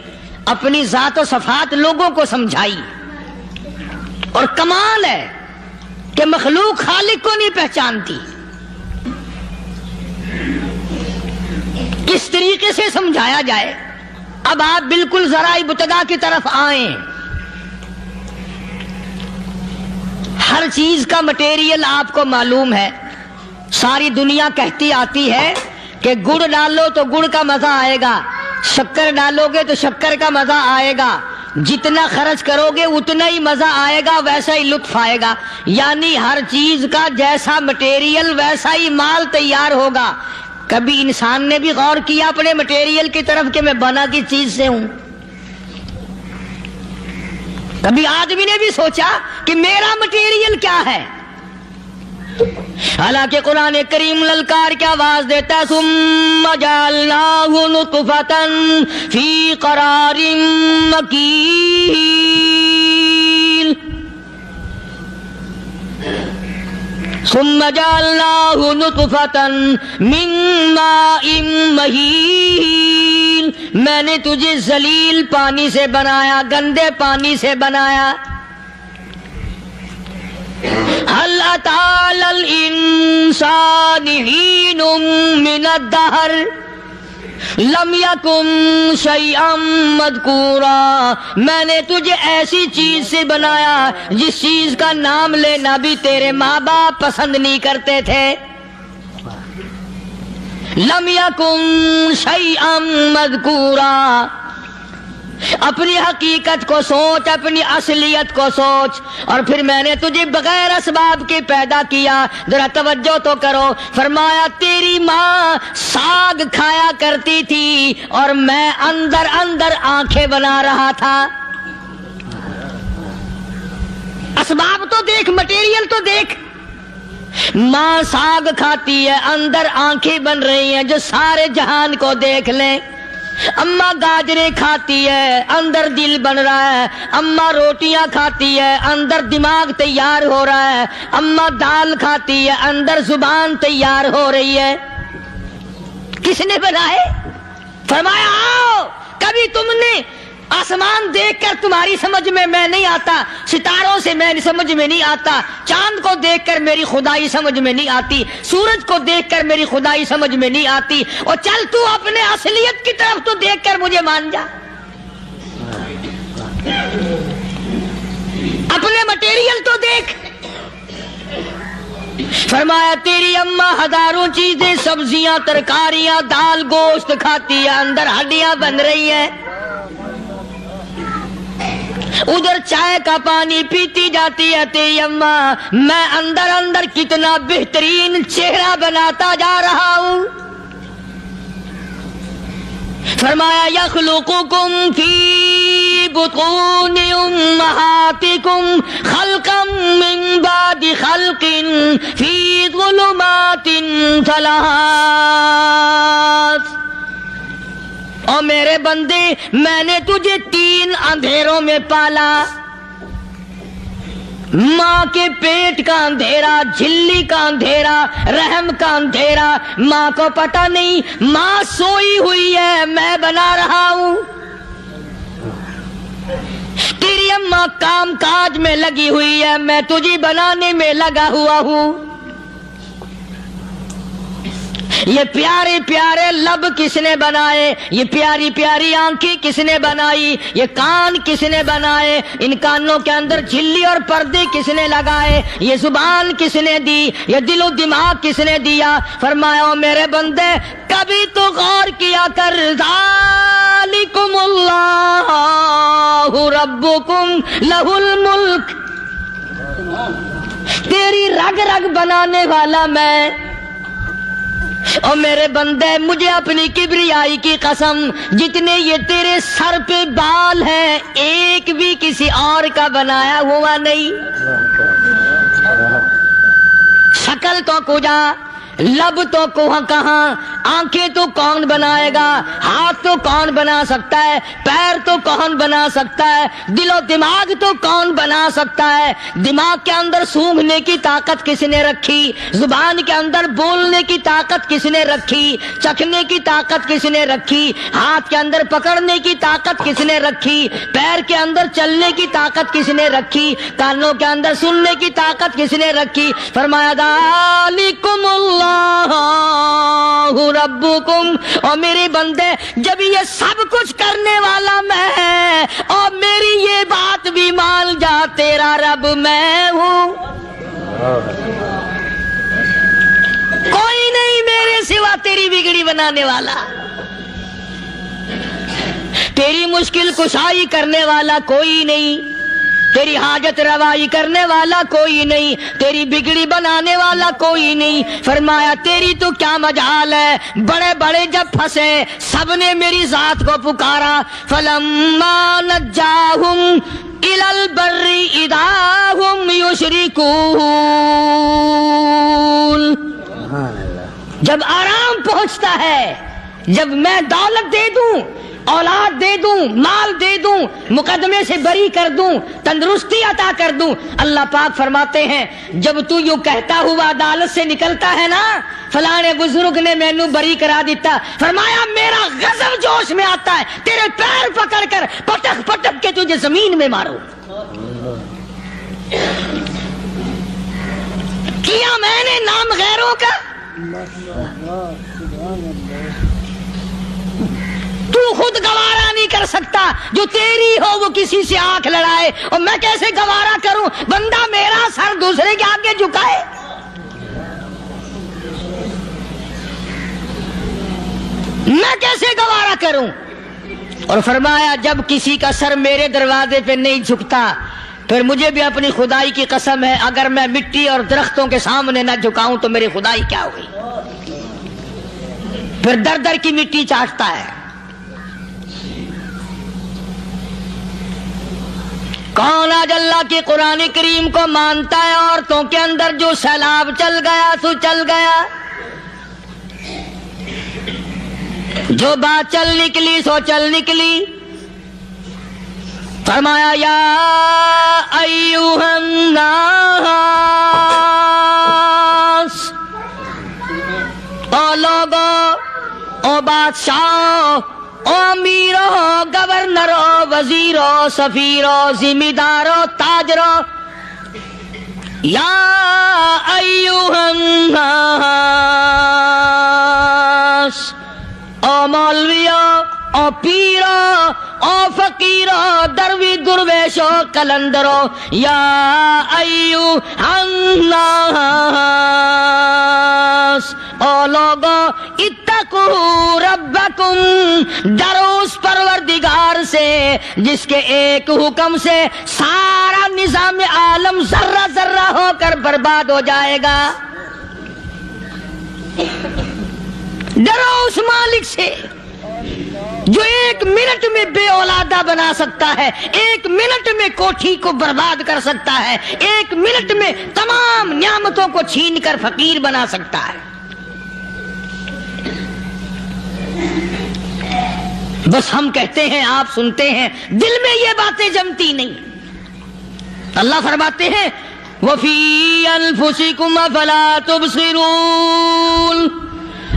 اپنی ذات و صفات لوگوں کو سمجھائی۔ اور کمال ہے کہ مخلوق خالق کو نہیں پہچانتی۔ کس طریقے سے سمجھایا جائے؟ اب آپ بالکل ذرا ابتدا کی طرف آئیں۔ ہر چیز کا مٹیریل آپ کو معلوم ہے۔ ساری دنیا کہتی آتی ہے کہ گڑ ڈالو تو گڑ کا مزہ آئے گا، شکر ڈالو گے تو شکر کا مزہ آئے گا، جتنا خرچ کرو گے اتنا ہی مزہ آئے گا، ویسا ہی لطف آئے گا۔ یعنی ہر چیز کا جیسا مٹیریل ویسا ہی مال تیار ہوگا۔ کبھی انسان نے بھی غور کیا اپنے مٹیریل کی طرف کہ میں بنا کس چیز سے ہوں؟ کبھی آدمی نے بھی سوچا کہ میرا مٹیریل کیا ہے؟ حالانکہ قرآن کریم للکار کی آواز دیتا ہے ثم جعلناہ نطفۃ فی قرار مکین، ثم جعلناہ نطفۃ من ماء مہین، میں نے تجھے ذلیل پانی سے بنایا، گندے پانی سے بنایا۔ هل أتى الإنسان حين من الدهر لم یکن شیئا مذکورا، میں نے تجھے ایسی چیز سے بنایا جس چیز کا نام لینا بھی تیرے ماں باپ پسند نہیں کرتے تھے۔ لم یکن شیئا مذکورا، اپنی حقیقت کو سوچ، اپنی اصلیت کو سوچ۔ اور پھر میں نے تجھے بغیر اسباب کے پیدا کیا، ذرا توجہ تو کرو۔ فرمایا تیری ماں ساگ کھایا کرتی تھی اور میں اندر اندر آنکھیں بنا رہا تھا۔ اسباب تو دیکھ، مٹیریل تو دیکھ۔ ماں ساگ کھاتی ہے، اندر آنکھیں بن رہی ہیں جو سارے جہان کو دیکھ لیں۔ اماں گاجریں کھاتی ہے، اندر دل بن رہا ہے۔ اماں روٹیاں کھاتی ہے، اندر دماغ تیار ہو رہا ہے۔ اماں دال کھاتی ہے، اندر زبان تیار ہو رہی ہے۔ کس نے بنائے؟ فرمایا آؤ، کبھی تم نے آسمان دیکھ کر تمہاری سمجھ میں نہیں آتا، ستاروں سے میں سمجھ میں نہیں آتا، چاند کو دیکھ کر میری خدائی سمجھ میں نہیں آتی، سورج کو دیکھ کر میری خدائی سمجھ میں نہیں آتی۔ اور چل تو اپنے اصلیت کی طرف تو دیکھ کر مجھے مان جا، اپنے مٹیریل تو دیکھ۔ فرمایا تیری اماں ہزاروں چیزیں، سبزیاں، ترکاریاں، دال، گوشت کھاتی ہے، اندر ہڈیاں بن رہی ہیں۔ ادھر چائے کا پانی پیتی جاتی ہے تیری اماں، میں اندر اندر کتنا بہترین چہرہ بناتا جا رہا ہوں۔ فرمایا یخلقکم فی بطون امہاتکم خلقا من بعد خلق فی ظلمات ثلاث۔ اور میرے بندے، میں نے تجھے 3 اندھیروں میں پالا۔ ماں کے پیٹ کا اندھیرا، جھلی کا اندھیرا، رحم کا اندھیرا۔ ماں کو پتہ نہیں، ماں سوئی ہوئی ہے، میں بنا رہا ہوں۔ تیری اماں کام کاج میں لگی ہوئی ہے، میں تجھے بنانے میں لگا ہوا ہوں۔ یہ پیارے پیارے لب کس نے بنائے؟ یہ پیاری پیاری آنکھیں کس نے بنائی؟ یہ کان کس نے بنائے؟ ان کانوں کے اندر جھلی اور پردے کس نے لگائے؟ یہ زبان کس نے دی؟ یہ دل و دماغ کس نے دیا؟ فرمایا میرے بندے، کبھی تو غور کیا کر، ذالکم اللہ ربکم لہ الملک، تیری رگ رگ بنانے والا میں۔ اور میرے بندے، مجھے اپنی کبریائی کی قسم، جتنے یہ تیرے سر پہ بال ہیں، ایک بھی کسی اور کا بنایا ہوا نہیں۔ شکل تو کجا، لب تو کہاں، آنکھیں تو کون بنائے گا، ہاتھ تو کون بنا سکتا ہے، پیر تو کون بنا سکتا ہے، دل و دماغ تو کون بنا سکتا ہے؟ دماغ کے اندر سونگھنے کی طاقت کس نے رکھی؟ زبان کے اندر بولنے کی طاقت کس نے رکھی؟ چکھنے کی طاقت کس نے رکھی؟ ہاتھ کے اندر پکڑنے کی طاقت کس نے رکھی؟ پیر کے اندر چلنے کی طاقت کس نے رکھی؟ کانوں کے اندر سننے کی طاقت کس نے رکھی؟ فرمایا ذالکم اللہ ربکم۔ اور میرے بندے، جب یہ سب کچھ کرنے والا میں اور میری یہ بات بھی مان جا، تیرا رب میں ہوں، کوئی نہیں میرے سوا تیری بگڑی بنانے والا، تیری مشکل کشائی کرنے والا کوئی نہیں، تیری حاجت روائی کرنے والا کوئی نہیں، تیری بگڑی بنانے والا کوئی نہیں۔ فرمایا تیری تو کیا مجال ہے، بڑے بڑے جب پھنسے سب نے میری ذات کو پکارا۔ فلما نجاہم الی البر اذا ہم یشرکون، جب آرام پہنچتا ہے، جب میں دولت دے دوں، اولاد دے دوں، مال دے دوں، مقدمے سے بری کر دوں، تندرستی عطا کر دوں، اللہ پاک فرماتے ہیں جب تو یوں کہتا ہوا عدالت سے نکلتا ہے نا، فلانے بزرگ نے مینوں بری کرا دیتا، فرمایا میرا غضب جوش میں آتا ہے، تیرے پیر پکڑ کر پٹک پٹک کے تجھے زمین میں مارو۔ کیا میں نے نام غیروں کا؟ تو خود گوارا نہیں کر سکتا، جو تیری ہو وہ کسی سے آنکھ لڑائے، اور میں کیسے گوارا کروں بندہ میرا سر دوسرے کے آگے جھکائے؟ میں کیسے گوارا کروں؟ اور فرمایا جب کسی کا سر میرے دروازے پہ نہیں جھکتا، پھر مجھے بھی اپنی خدائی کی قسم ہے، اگر میں مٹی اور درختوں کے سامنے نہ جھکاؤں تو میری خدائی کیا ہوئی؟ پھر در در کی مٹی چاٹتا ہے۔ کون آج اللہ کی قرآن کریم کو مانتا ہے؟ عورتوں کے اندر جو سیلاب چل گیا سو چل گیا، جو بات چل نکلی سو چل نکلی۔ فرمایا یا ایھا الناس، او لوگو، او بادشاہ، او امیرو، گورنرو، وزیرو، سفیرو، ذمہ دارو، تاجرو، یا ایھا الناس، او مولویو، او پیرو، او فقیرو، دروی درویشو، کلندرو، یا ایھا الناس، او لوگو، اتقوا ربکم، ڈرو اس پروردگار سے جس کے ایک حکم سے سارا نظام عالم ذرہ ذرہ ہو کر برباد ہو جائے گا۔ ڈرو اس مالک سے جو ایک منٹ میں بے اولادہ بنا سکتا ہے، ایک منٹ میں کوٹھی کو برباد کر سکتا ہے، ایک منٹ میں تمام نعمتوں کو چھین کر فقیر بنا سکتا ہے۔ بس ہم کہتے ہیں، آپ سنتے ہیں، دل میں یہ باتیں جمتی نہیں۔ اللہ فرماتے ہیں وَفِي أَنفُسِكُمْ أَفَلَا تُبْصِرُونَ،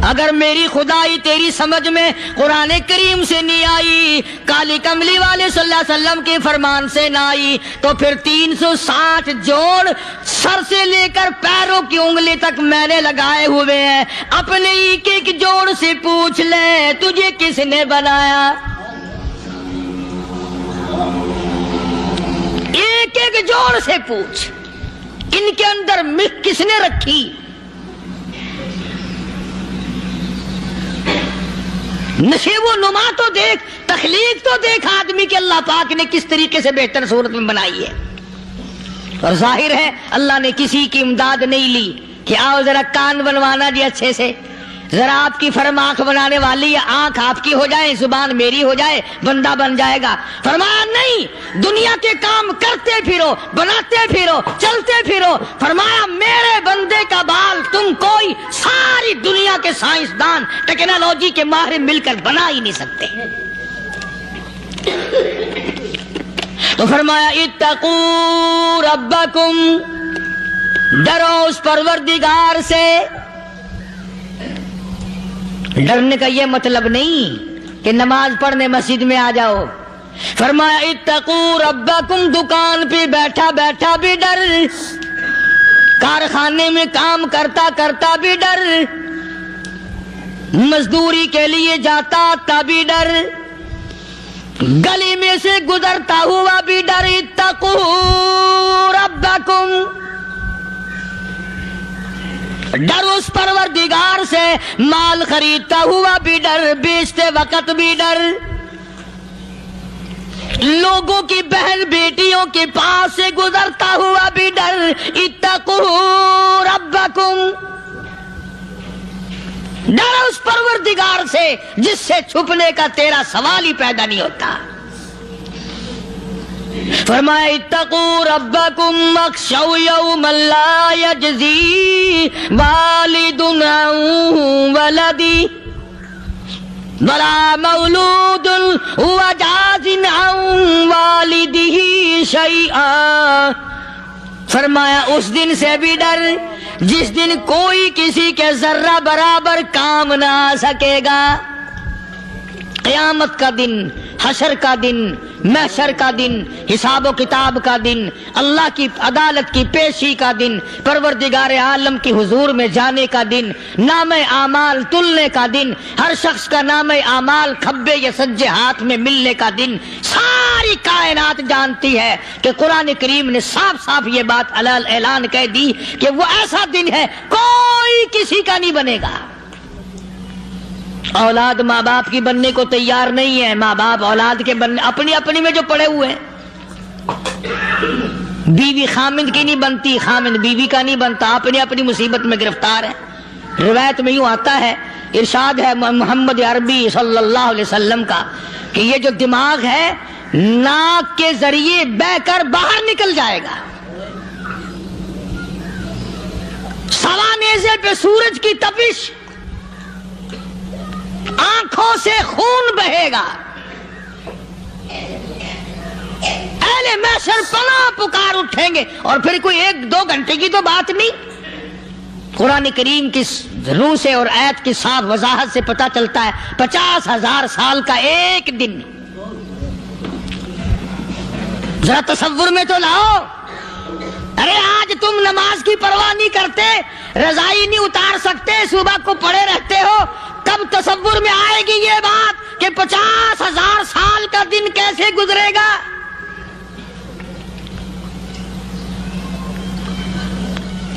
اگر میری خدائی تیری سمجھ میں قرآن کریم سے نہیں آئی، کالی کملی والے صلی اللہ علیہ وسلم کے فرمان سے نہ آئی، تو پھر 360 جوڑ سر سے لے کر پیروں کی انگلی تک میں نے لگائے ہوئے ہیں۔ اپنے ایک ایک جوڑ سے پوچھ لے تجھے کس نے بنایا؟ ایک ایک جوڑ سے پوچھ، ان کے اندر مکھ کس نے رکھی؟ نشیب و نما تو دیکھ، تخلیق تو دیکھ آدمی کے اللہ پاک نے کس طریقے سے بہتر صورت میں بنائی ہے۔ اور ظاہر ہے اللہ نے کسی کی امداد نہیں لی کہ آؤ ذرا کان بنوانا جی اچھے سے، ذرا آپ کی فرم آنکھ بنانے والی ہے، آنکھ آپ کی ہو جائے، زبان میری ہو جائے، بندہ بن جائے گا۔ فرمایا نہیں، دنیا کے کام کرتے پھرو، بناتے پھرو، چلتے پھرو۔ فرمایا میرے بندے کا بال تم کوئی ساری دنیا کے سائنسدان، ٹیکنالوجی کے ماہر مل کر بنا ہی نہیں سکتے۔ تو فرمایا اتقوا ربکم، ڈرو اس پروردگار سے۔ ڈرنے کا یہ مطلب نہیں کہ نماز پڑھنے مسجد میں آ جاؤ۔ فرمایا اتقوا ربکم، دکان پہ بیٹھا بیٹھا بھی ڈر، کارخانے میں کام کرتا کرتا بھی ڈر، مزدوری کے لیے جاتا تبھی ڈر، گلی میں سے گزرتا ہوا بھی ڈر۔ اتقوا ربکم، ڈر اس پروردگار سے، مال خریدتا ہوا بھی ڈر، بیچتے وقت بھی ڈر، لوگوں کی بہن بیٹیوں کے پاس سے گزرتا ہوا بھی ڈر۔ اتقوا ربکم، ڈر اس پروردگار سے جس سے چھپنے کا تیرا سوال ہی پیدا نہیں ہوتا۔ فرمایا اتقوا ربکم واخشوا یوما لا یجزی والد عن ولدہ ولا مولود هو جاز عن والدہ شیئا۔ فرمایا اس دن سے بھی ڈر جس دن کوئی کسی کے ذرہ برابر کام نہ آ سکے گا۔ قیامت کا دن، حشر کا دن، محشر کا دن، حساب و کتاب کا دن، اللہ کی عدالت کی پیشی کا دن، پروردگار عالم کی حضور میں جانے کا دن، نام اعمال تلنے کا دن، ہر شخص کا نام اعمال کھبے یا سجے ہاتھ میں ملنے کا دن، ساری کائنات جانتی ہے کہ قرآن کریم نے صاف صاف یہ بات اعلان کہہ دی کہ وہ ایسا دن ہے کوئی کسی کا نہیں بنے گا۔ اولاد ماں باپ کی بننے کو تیار نہیں ہے، ماں باپ اولاد کے بننے اپنی اپنی میں جو پڑے ہوئے ہیں۔ بیوی خامند کی نہیں بنتی، خامند بیوی کا نہیں بنتا، اپنی اپنی مصیبت میں گرفتار ہے۔ روایت میں یوں آتا ہے، ارشاد ہے محمد عربی صلی اللہ علیہ وسلم کا کہ یہ جو دماغ ہے ناک کے ذریعے بہہ کر باہر نکل جائے گا، سوا نیزے پہ سورج کی تپش، آنکھوں سے خون بہے گا، اہل محشر پناہ پکار اٹھیں گے، اور پھر کوئی 1-2 گھنٹے کی تو بات نہیں۔ قرآن کریم کی روح سے اور آیت کی صاف وضاحت سے پتہ چلتا ہے 50,000 سال کا ایک دن۔ ذرا تصور میں تو لاؤ، ارے آج تم نماز کی پرواہ نہیں کرتے، رضائی نہیں اتار سکتے، صبح کو پڑے رہتے ہو، کب تصور میں آئے گی یہ بات کہ 50,000 سال کا دن کیسے گزرے گا؟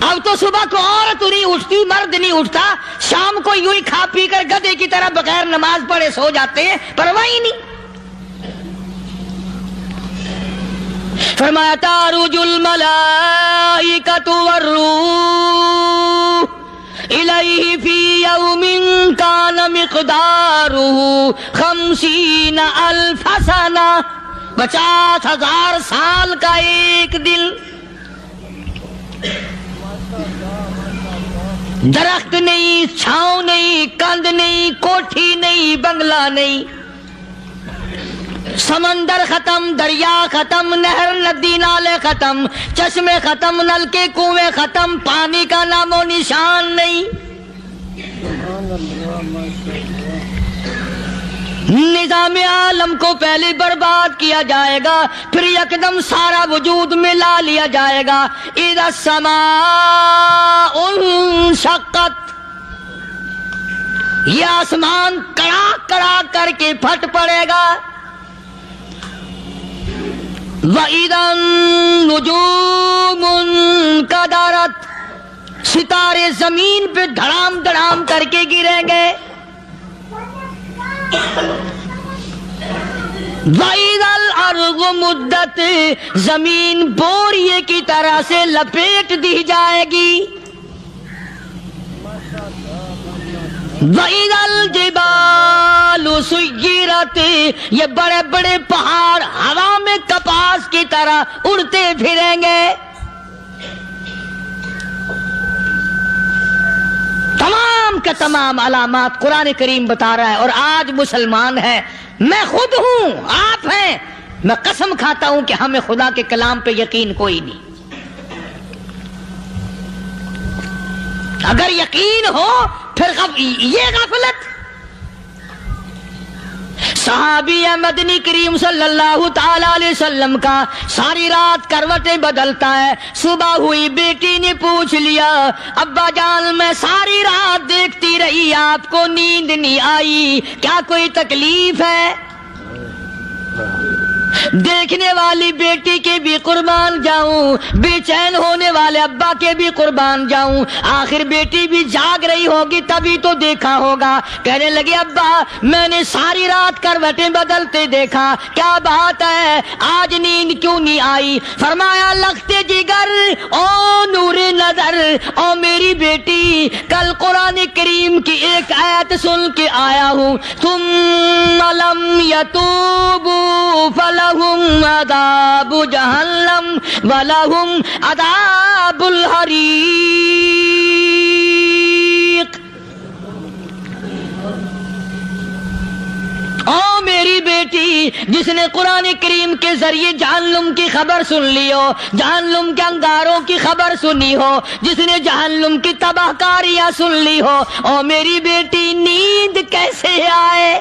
اب تو صبح کو عورت نہیں اٹھتی، مرد نہیں اٹھتا، شام کو یوں ہی کھا پی کر گدھے کی طرح بغیر نماز پڑھے سو جاتے ہیں، پرواہ ہی نہیں۔ فرمایا تعرج الملائکۃ والروح الیہ فی یوم کان مقدارہ 50,000 سنہ، 50,000 سال کا ایک دن۔ درخت نہیں، چھاؤں نہیں، کند نہیں، کوٹھی نہیں، بنگلہ نہیں، سمندر ختم، دریا ختم، نہر ندی نالے ختم، چشمے ختم، نل کے کنویں ختم، پانی کا نام و نشان نہیں۔ نظام عالم کو پہلے برباد کیا جائے گا، پھر یکدم سارا وجود ملا لیا جائے گا۔ اذا السماء انشقت، یہ آسمان کڑاک کڑاک کر کے پھٹ پڑے گا۔ وَإِذَا النُّجُومُ انْكَدَرَتْ، ستارے زمین پہ دھڑام دھڑام کر کے گریں گے۔ وَإِذَا الْأَرْضُ مُدَّتْ، زمین بوریے کی طرح سے لپیٹ دی جائے گی۔ وَإِذَا الْجِبَالُ سُيِّرَتْ، یہ بڑے بڑے پہاڑ ہوا میں کپاس کی طرح اڑتے پھریں گے۔ تمام کے تمام علامات قرآن کریم بتا رہا ہے، اور آج مسلمان ہے، میں خود ہوں، آپ ہیں، میں قسم کھاتا ہوں کہ ہمیں خدا کے کلام پہ یقین کوئی نہیں۔ اگر یقین ہو پھر یہ غفلت۔ صحابی مدنی کریم صلی اللہ تعالی علیہ وسلم کا ساری رات کروٹیں بدلتا ہے، صبح ہوئی بیٹی نے پوچھ لیا، ابا جان میں ساری رات دیکھتی رہی، آپ کو نیند نہیں آئی، کیا کوئی تکلیف ہے؟ دیکھنے والی بیٹی کے بھی قربان جاؤں، بے چین ہونے والے ابا کے بھی قربان جاؤں، آخر بیٹی بھی جاگ رہی ہوگی تبھی تو دیکھا ہوگا۔ کہنے لگے ابا میں نے ساری رات کروٹیں بدلتے دیکھا، کیا بات ہے، آج نیند کیوں نہیں آئی؟ فرمایا لختے جگر او نور نظر، او میری بیٹی کل قرآن کریم کی ایک آیت سن کے آیا ہوں، ثم لم یتوبوا فلہم عذاب جہنم ولہم عذاب الحریق۔ او میری بیٹی جس نے قرآن کریم کے ذریعے جہنم کی خبر سن لی ہو، جہنم کے انگاروں کی خبر سنی ہو، جس نے جہنم کی تباہ کاریاں سن لی ہو، او میری بیٹی نیند کیسے آئے؟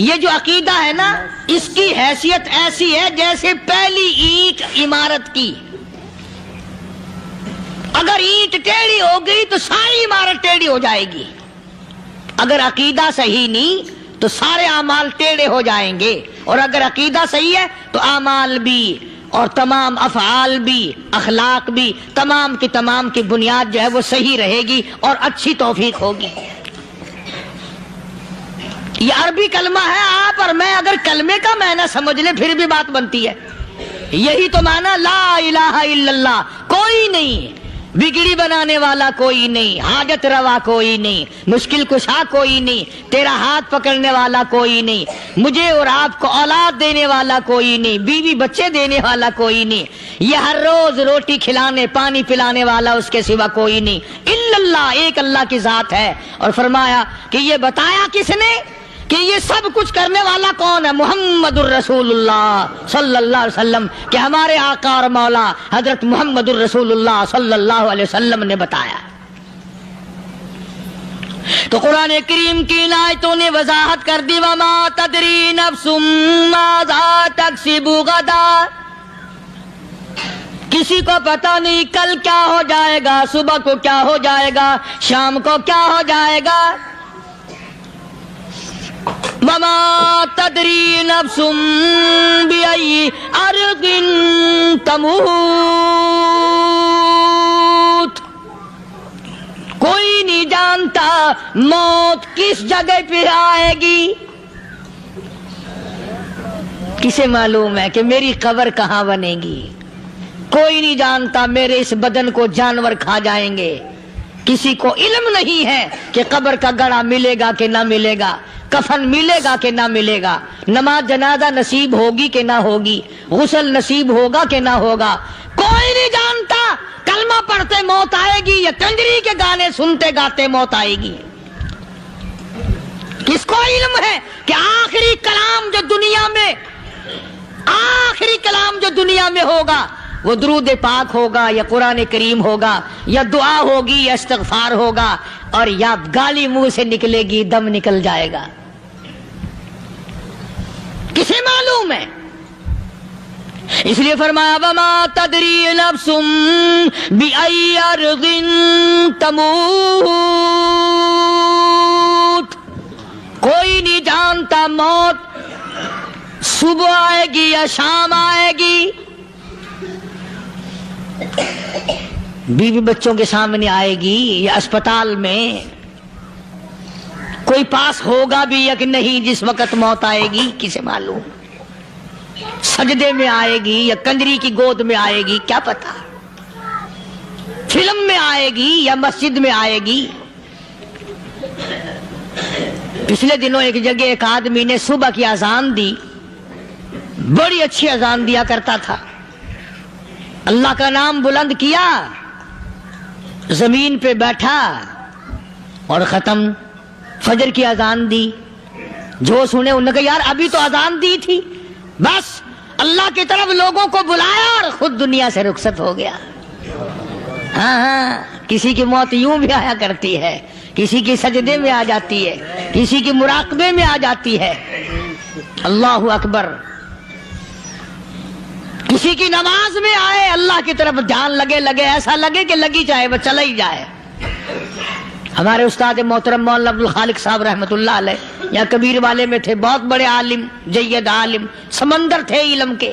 یہ جو عقیدہ ہے نا، اس کی حیثیت ایسی ہے جیسے پہلی اینٹ عمارت کی. اگر اینٹ ٹیڑھی ہو گئی تو ساری عمارت ٹیڑھی ہو جائے گی. اگر عقیدہ صحیح نہیں تو سارے اعمال ٹیڑھے ہو جائیں گے، اور اگر عقیدہ صحیح ہے تو اعمال بھی اور تمام افعال بھی اخلاق بھی تمام کی بنیاد جو ہے وہ صحیح رہے گی اور اچھی توفیق ہوگی. یہ عربی کلمہ ہے. آپ اور میں اگر کلمے کا معنی سمجھ لیں پھر بھی بات بنتی ہے. یہی تو معنی لا الہ الا اللہ. کوئی نہیں بگڑی بنانے والا، کوئی نہیں حاجت روا، کوئی نہیں مشکل کشا، کوئی نہیں تیرا ہاتھ پکڑنے والا، کوئی نہیں مجھے اور آپ کو اولاد دینے والا، کوئی نہیں بیوی بچے دینے والا، کوئی نہیں یہ ہر روز روٹی کھلانے پانی پلانے والا اس کے سوا کوئی نہیں الا اللہ. ایک اللہ کی ذات ہے. اور فرمایا کہ یہ بتایا کس نے کہ یہ سب کچھ کرنے والا کون ہے؟ محمد الرسول اللہ صلی اللہ علیہ وسلم، کہ ہمارے آقا اور مولا حضرت محمد الرسول اللہ صلی اللہ علیہ وسلم نے بتایا. تو قرآن کریم کی ان آیتوں نے وضاحت کر دی وما تدری نفس ماذا تکسب غدا. کسی کو پتہ نہیں کل کیا ہو جائے گا، صبح کو کیا ہو جائے گا، شام کو کیا ہو جائے گا. وما تدری نفس بأي أرض تموت. کوئی نہیں جانتا موت کس جگہ پہ آئے گی. کسے معلوم ہے کہ میری قبر کہاں بنے گی؟ کوئی نہیں جانتا میرے اس بدن کو جانور کھا جائیں گے. کسی کو علم نہیں ہے کہ قبر کا گڑھا ملے گا کہ نہ ملے گا، کفن ملے گا کہ نہ ملے گا، نماز جنازہ نصیب ہوگی کہ نہ ہوگی، غسل نصیب ہوگا کہ نہ ہوگا. کوئی نہیں جانتا کلمہ پڑھتے موت آئے گی یا کنجری کے گانے سنتے گاتے موت آئے گی. کس کو علم ہے کہ آخری کلام جو دنیا میں ہوگا وہ درود پاک ہوگا یا قرآن کریم ہوگا یا دعا ہوگی یا استغفار ہوگا، اور یا گالی منہ سے نکلے گی دم نکل جائے گا. کسے معلوم ہے؟ اس لیے فرمایا وما تدری نفس بأي أرض تموت. کوئی نہیں جانتا موت صبح آئے گی یا شام آئے گی، بیوی بچوں کے سامنے آئے گی یا اسپتال میں. کوئی پاس ہوگا بھی یا کہ نہیں جس وقت موت آئے گی کسے معلوم. سجدے میں آئے گی یا کنجری کی گود میں آئے گی کیا پتا. فلم میں آئے گی یا مسجد میں آئے گی. پچھلے دنوں ایک جگہ ایک آدمی نے صبح کی اذان دی، بڑی اچھی اذان دیا کرتا تھا، اللہ کا نام بلند کیا، زمین پہ بیٹھا اور ختم. فجر کی اذان دی، جو سنے انہوں نے کہا یار ابھی تو اذان دی تھی. بس اللہ کی طرف لوگوں کو بلایا اور خود دنیا سے رخصت ہو گیا. ہاں کسی کی موت یوں بھی آیا کرتی ہے، کسی کی سجدے میں آ جاتی ہے، کسی کی مراقبے میں آ جاتی ہے. اللہ اکبر. کسی کی نماز میں آئے، اللہ کی طرف دھیان لگے ایسا لگے کہ لگی جائے وہ چلا ہی جائے. ہمارے استاد محترم مولانا عبد الخالق صاحب رحمۃ اللہ علیہ یا کبیر والے میں تھے، بہت بڑے عالم، جید عالم، سمندر تھے علم کے.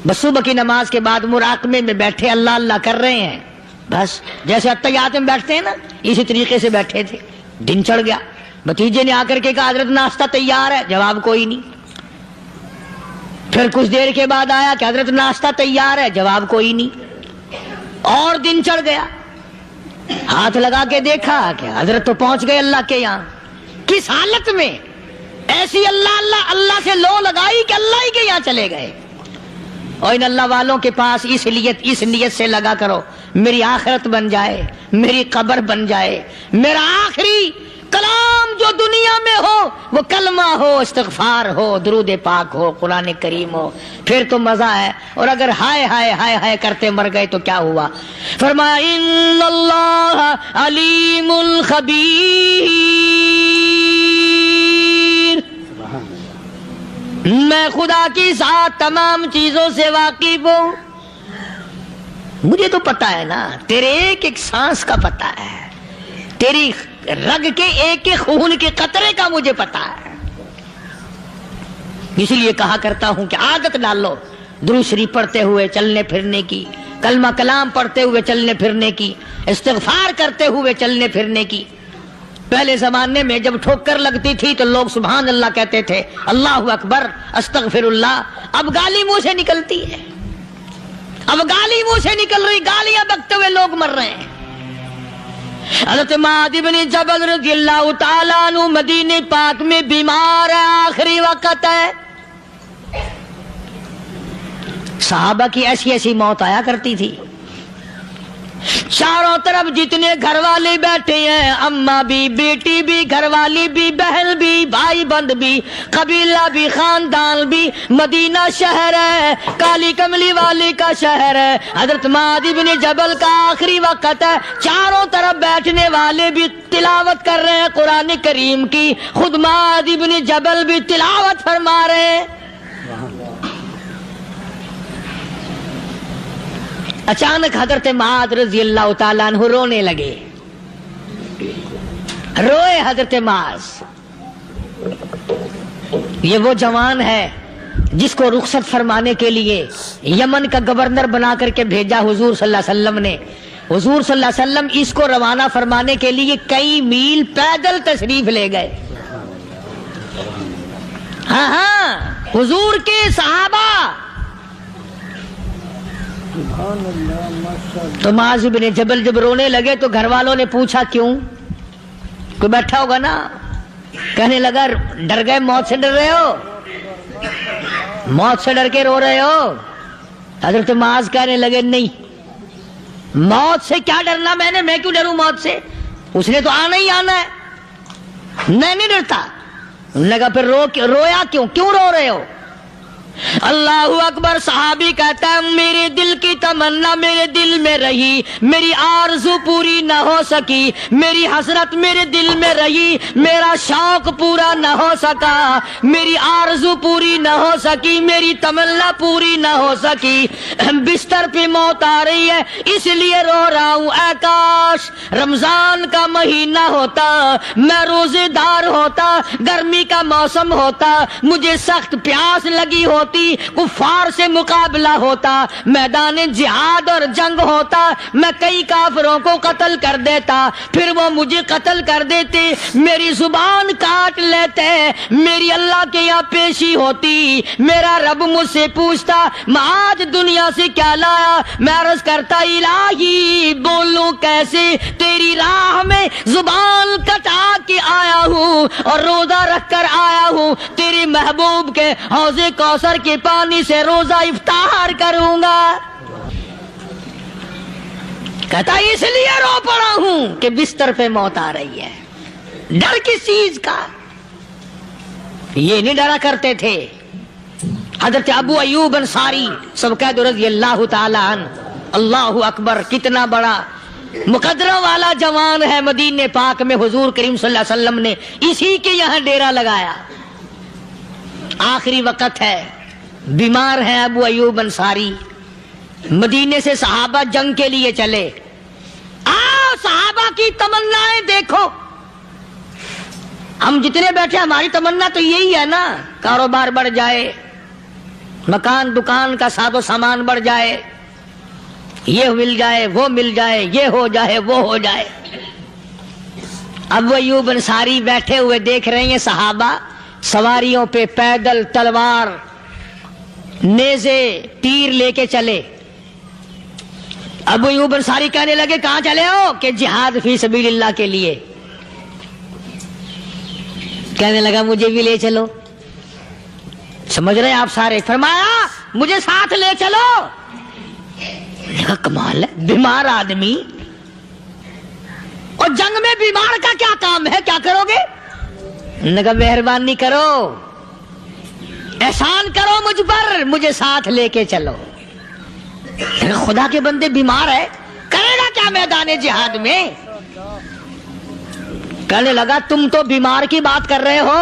بس صبح کی نماز کے بعد مراقبے میں بیٹھے اللہ اللہ کر رہے ہیں. بس جیسے اتحیات میں بیٹھتے ہیں نا اسی طریقے سے بیٹھے تھے. دن چڑھ گیا. بھتیجے نے آ کر کے کہا حضرت ناشتہ تیار ہے، جواب کوئی نہیں. پھر کچھ دیر کے بعد آیا کہ حضرت ناشتہ تیار ہے، جواب کوئی نہیں. اور دن چڑھ گیا. ہاتھ لگا کے دیکھا کہ حضرت تو پہنچ گئے اللہ کے یہاں. کس حالت میں؟ ایسی اللہ اللہ اللہ سے لو لگائی کہ اللہ ہی کے یہاں چلے گئے. اور ان اللہ والوں کے پاس اس نیت سے لگا کرو میری آخرت بن جائے، میری قبر بن جائے، میرا آخری کلام جو دنیا میں ہو وہ کلمہ ہو، استغفار ہو، درود پاک ہو، قرآن کریم ہو، پھر تو مزہ ہے. اور اگر ہائے ہائے ہائے ہائے کرتے مر گئے تو کیا ہوا؟ فرمایا ان اللہ علیم خبیر. میں خدا کی ذات تمام چیزوں سے واقف ہوں. مجھے تو پتا ہے نا، تیرے ایک ایک سانس کا پتا ہے، تیری رگ کے ایک ایک خون کے قطرے کا مجھے پتا ہے. اس لیے کہا کرتا ہوں کہ عادت ڈال لو درود شریف پڑھتے ہوئے چلنے پھرنے کی، کلمہ کلام پڑھتے ہوئے چلنے پھرنے کی، استغفار کرتے ہوئے چلنے پھرنے کی. پہلے زمانے میں جب ٹھوکر لگتی تھی تو لوگ سبحان اللہ کہتے تھے، اللہ اکبر، استغفر اللہ. اب گالی منہ سے نکلتی ہے، اب گالی منہ سے نکل رہی، گالیاں بکتے ہوئے لوگ مر رہے ہیں. حضرت معاذ بن جبل رضی اللہ تعالیٰ عنہ مدینہ پاک میں بیمار ہے، آخری وقت ہے. صحابہ کی ایسی ایسی موت آیا کرتی تھی. چاروں طرف جتنے گھر والے بیٹھے ہیں، اماں بھی، بیٹی بھی، گھر والی بھی، بہن بھی، بھائی بند بھی، قبیلہ بھی، خاندان بھی. مدینہ شہر ہے، کالی کملی والے کا شہر ہے. حضرت معاذ بن جبل کا آخری وقت ہے. چاروں طرف بیٹھنے والے بھی تلاوت کر رہے ہیں قرآن کریم کی، خود معاذ بن جبل بھی تلاوت فرما رہے ہیں. اچانک حضرت معاذ رضی اللہ تعالیٰ عنہ رونے لگے. روئے حضرت معاذ. یہ وہ جوان ہے جس کو رخصت فرمانے کے لیے یمن کا گورنر بنا کر کے بھیجا حضور صلی اللہ علیہ وسلم نے. حضور صلی اللہ علیہ وسلم اس کو روانہ فرمانے کے لیے کئی میل پیدل تشریف لے گئے. ہاں حضور کے صحابہ. تو معاذ بن جبل جب رونے لگے تو گھر والوں نے پوچھا کیوں؟ کوئی بیٹھا ہوگا نا. کہنے لگا ڈر گئے، موت سے ڈر رہے ہو، موت سے ڈر کے رو رہے ہو. حضرت معاذ کہنے لگے نہیں، موت سے کیا ڈرنا، میں کیوں ڈروں موت سے، اس نے تو آنا ہی آنا ہے، میں نہیں ڈرتا. انہوں نے کہا پھر رویا کیوں رو رہے ہو؟ اللہ اکبر. صحابی کہتا ہے میرے دل کی تمنا میرے دل میں رہی، میری آرزو پوری نہ ہو سکی، میری حسرت میرے دل میں رہی، میرا شوق پورا نہ ہو سکا، میری آرزو پوری نہ ہو سکی، میری تمنا پوری نہ ہو سکی. بستر پہ موت آ رہی ہے اس لیے رو رہا ہوں. اے کاش رمضان کا مہینہ ہوتا، میں روزے دار ہوتا، گرمی کا موسم ہوتا، مجھے سخت پیاس لگی ہوتی، کفار سے مقابلہ ہوتا، میدان جہاد اور جنگ ہوتا، میں کئی کافروں کو قتل کر دیتا، پھر وہ مجھے قتل کر دیتے، میری زبان کاٹ لیتے، میری اللہ کے یہاں پیشی ہوتی، میرا رب مجھ سے پوچھتا معاذ دنیا سے کیا لایا. میں عرض کرتا الہی بولوں کیسے، تیری راہ میں زبان کٹا کے آیا ہوں اور روزہ رکھ کر آیا ہوں، تیرے محبوب کے حوض کوثر کے پانی سے روزہ افطار کروں گا. کہتا اس لیے رو پڑا ہوں کہ بستر پہ موت آ رہی ہے. ڈر کس چیز کا؟ یہ نہیں ڈرا کرتے تھے. حضرت ابو ایوب انصاری سب کہہ دو رضی اللہ تعالی عنہ. اللہ اکبر. کتنا بڑا مقدرہ والا جوان ہے. مدینہ پاک میں حضور کریم صلی اللہ علیہ وسلم نے اسی کے یہاں ڈیرا لگایا. آخری وقت ہے، بیمار ہے ابو ایوب انصاری. مدینے سے صحابہ جنگ کے لیے چلے. آؤ صحابہ کی تمنائیں دیکھو. ہم جتنے بیٹھے ہماری تمنا تو یہی ہے نا، کاروبار بڑھ جائے، مکان دکان کا ساز و سامان بڑھ جائے، یہ مل جائے وہ مل جائے، یہ ہو جائے وہ ہو جائے. ابو ایوب انصاری بیٹھے ہوئے دیکھ رہے ہیں صحابہ سواریوں پہ پیدل تلوار نیزے تیر لے کے چلے. ابو ایوب انصاری کہنے لگے کہاں چلے ہو؟ کہ جہاد فی سبیل اللہ کے لیے. کہنے لگا مجھے بھی لے چلو. سمجھ رہے آپ سارے؟ فرمایا مجھے ساتھ لے چلو. کمال ہے، بیمار آدمی اور جنگ میں بیمار کا کیا کام ہے، کیا کرو گے؟ نے کہا مہربانی کرو، احسان کرو مجھ پر، مجھے ساتھ لے کے چلو. خدا کے بندے بیمار ہے، کرے گا کیا میدان جہاد میں؟ کہنے لگا تم تو بیمار کی بات کر رہے ہو،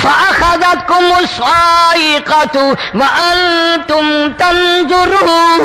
فأخذتكم الصاعقة وأنتم تنظرون।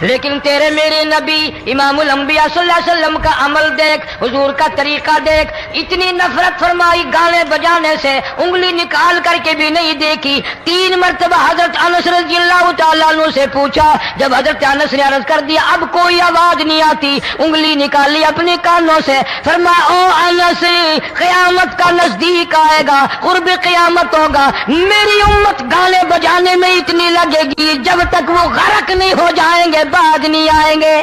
لیکن تیرے میرے نبی امام الانبیاء صلی اللہ علیہ وسلم کا عمل دیکھ، حضور کا طریقہ دیکھ، اتنی نفرت فرمائی گانے بجانے سے، انگلی نکال کر کے بھی نہیں دیکھی۔ 3 مرتبہ حضرت انس رضی اللہ تعالیٰ عنہ سے پوچھا، جب حضرت انس نے عرض کر دیا اب کوئی آواز نہیں آتی، انگلی نکالی اپنے کانوں سے، فرمایا او انس، قیامت کا نزدیک آئے گا، قرب قیامت ہوگا، میری امت گانے بجانے میں اتنی لگے گی جب تک وہ غرق نہیں ہو جائیں گے بعد نہیں آئیں گے۔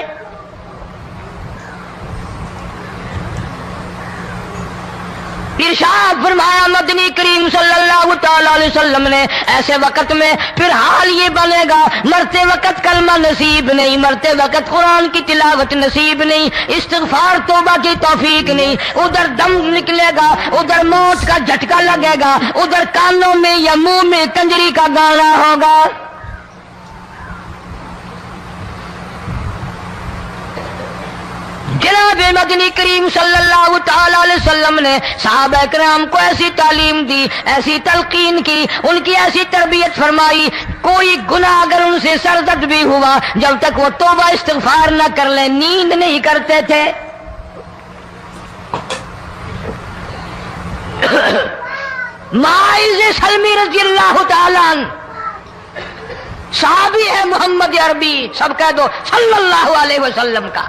ارشاد فرمایا مدنی کریم صلی اللہ تعالی علیہ وسلم نے ایسے وقت میں پھر حال یہ بنے گا، مرتے وقت کلمہ نصیب نہیں، مرتے وقت قرآن کی تلاوت نصیب نہیں، استغفار توبہ کی توفیق نہیں، ادھر دم نکلے گا، ادھر موت کا جھٹکا لگے گا، ادھر کانوں میں یا منہ میں کنجری کا گانا ہوگا۔ جناب مدنی کریم صلی اللہ تعالی علیہ وسلم نے صحابہ کرام کو ایسی تعلیم دی، ایسی تلقین کی، ان کی ایسی تربیت فرمائی، کوئی گناہ اگر ان سے سرزد بھی ہوا جب تک وہ توبہ استغفار نہ کر لیں نیند نہیں کرتے تھے۔ معاذ سلمی رضی اللہ تعالی عنہ صحابی ہے محمد عربی، سب کہہ دو صلی اللہ علیہ وسلم کا،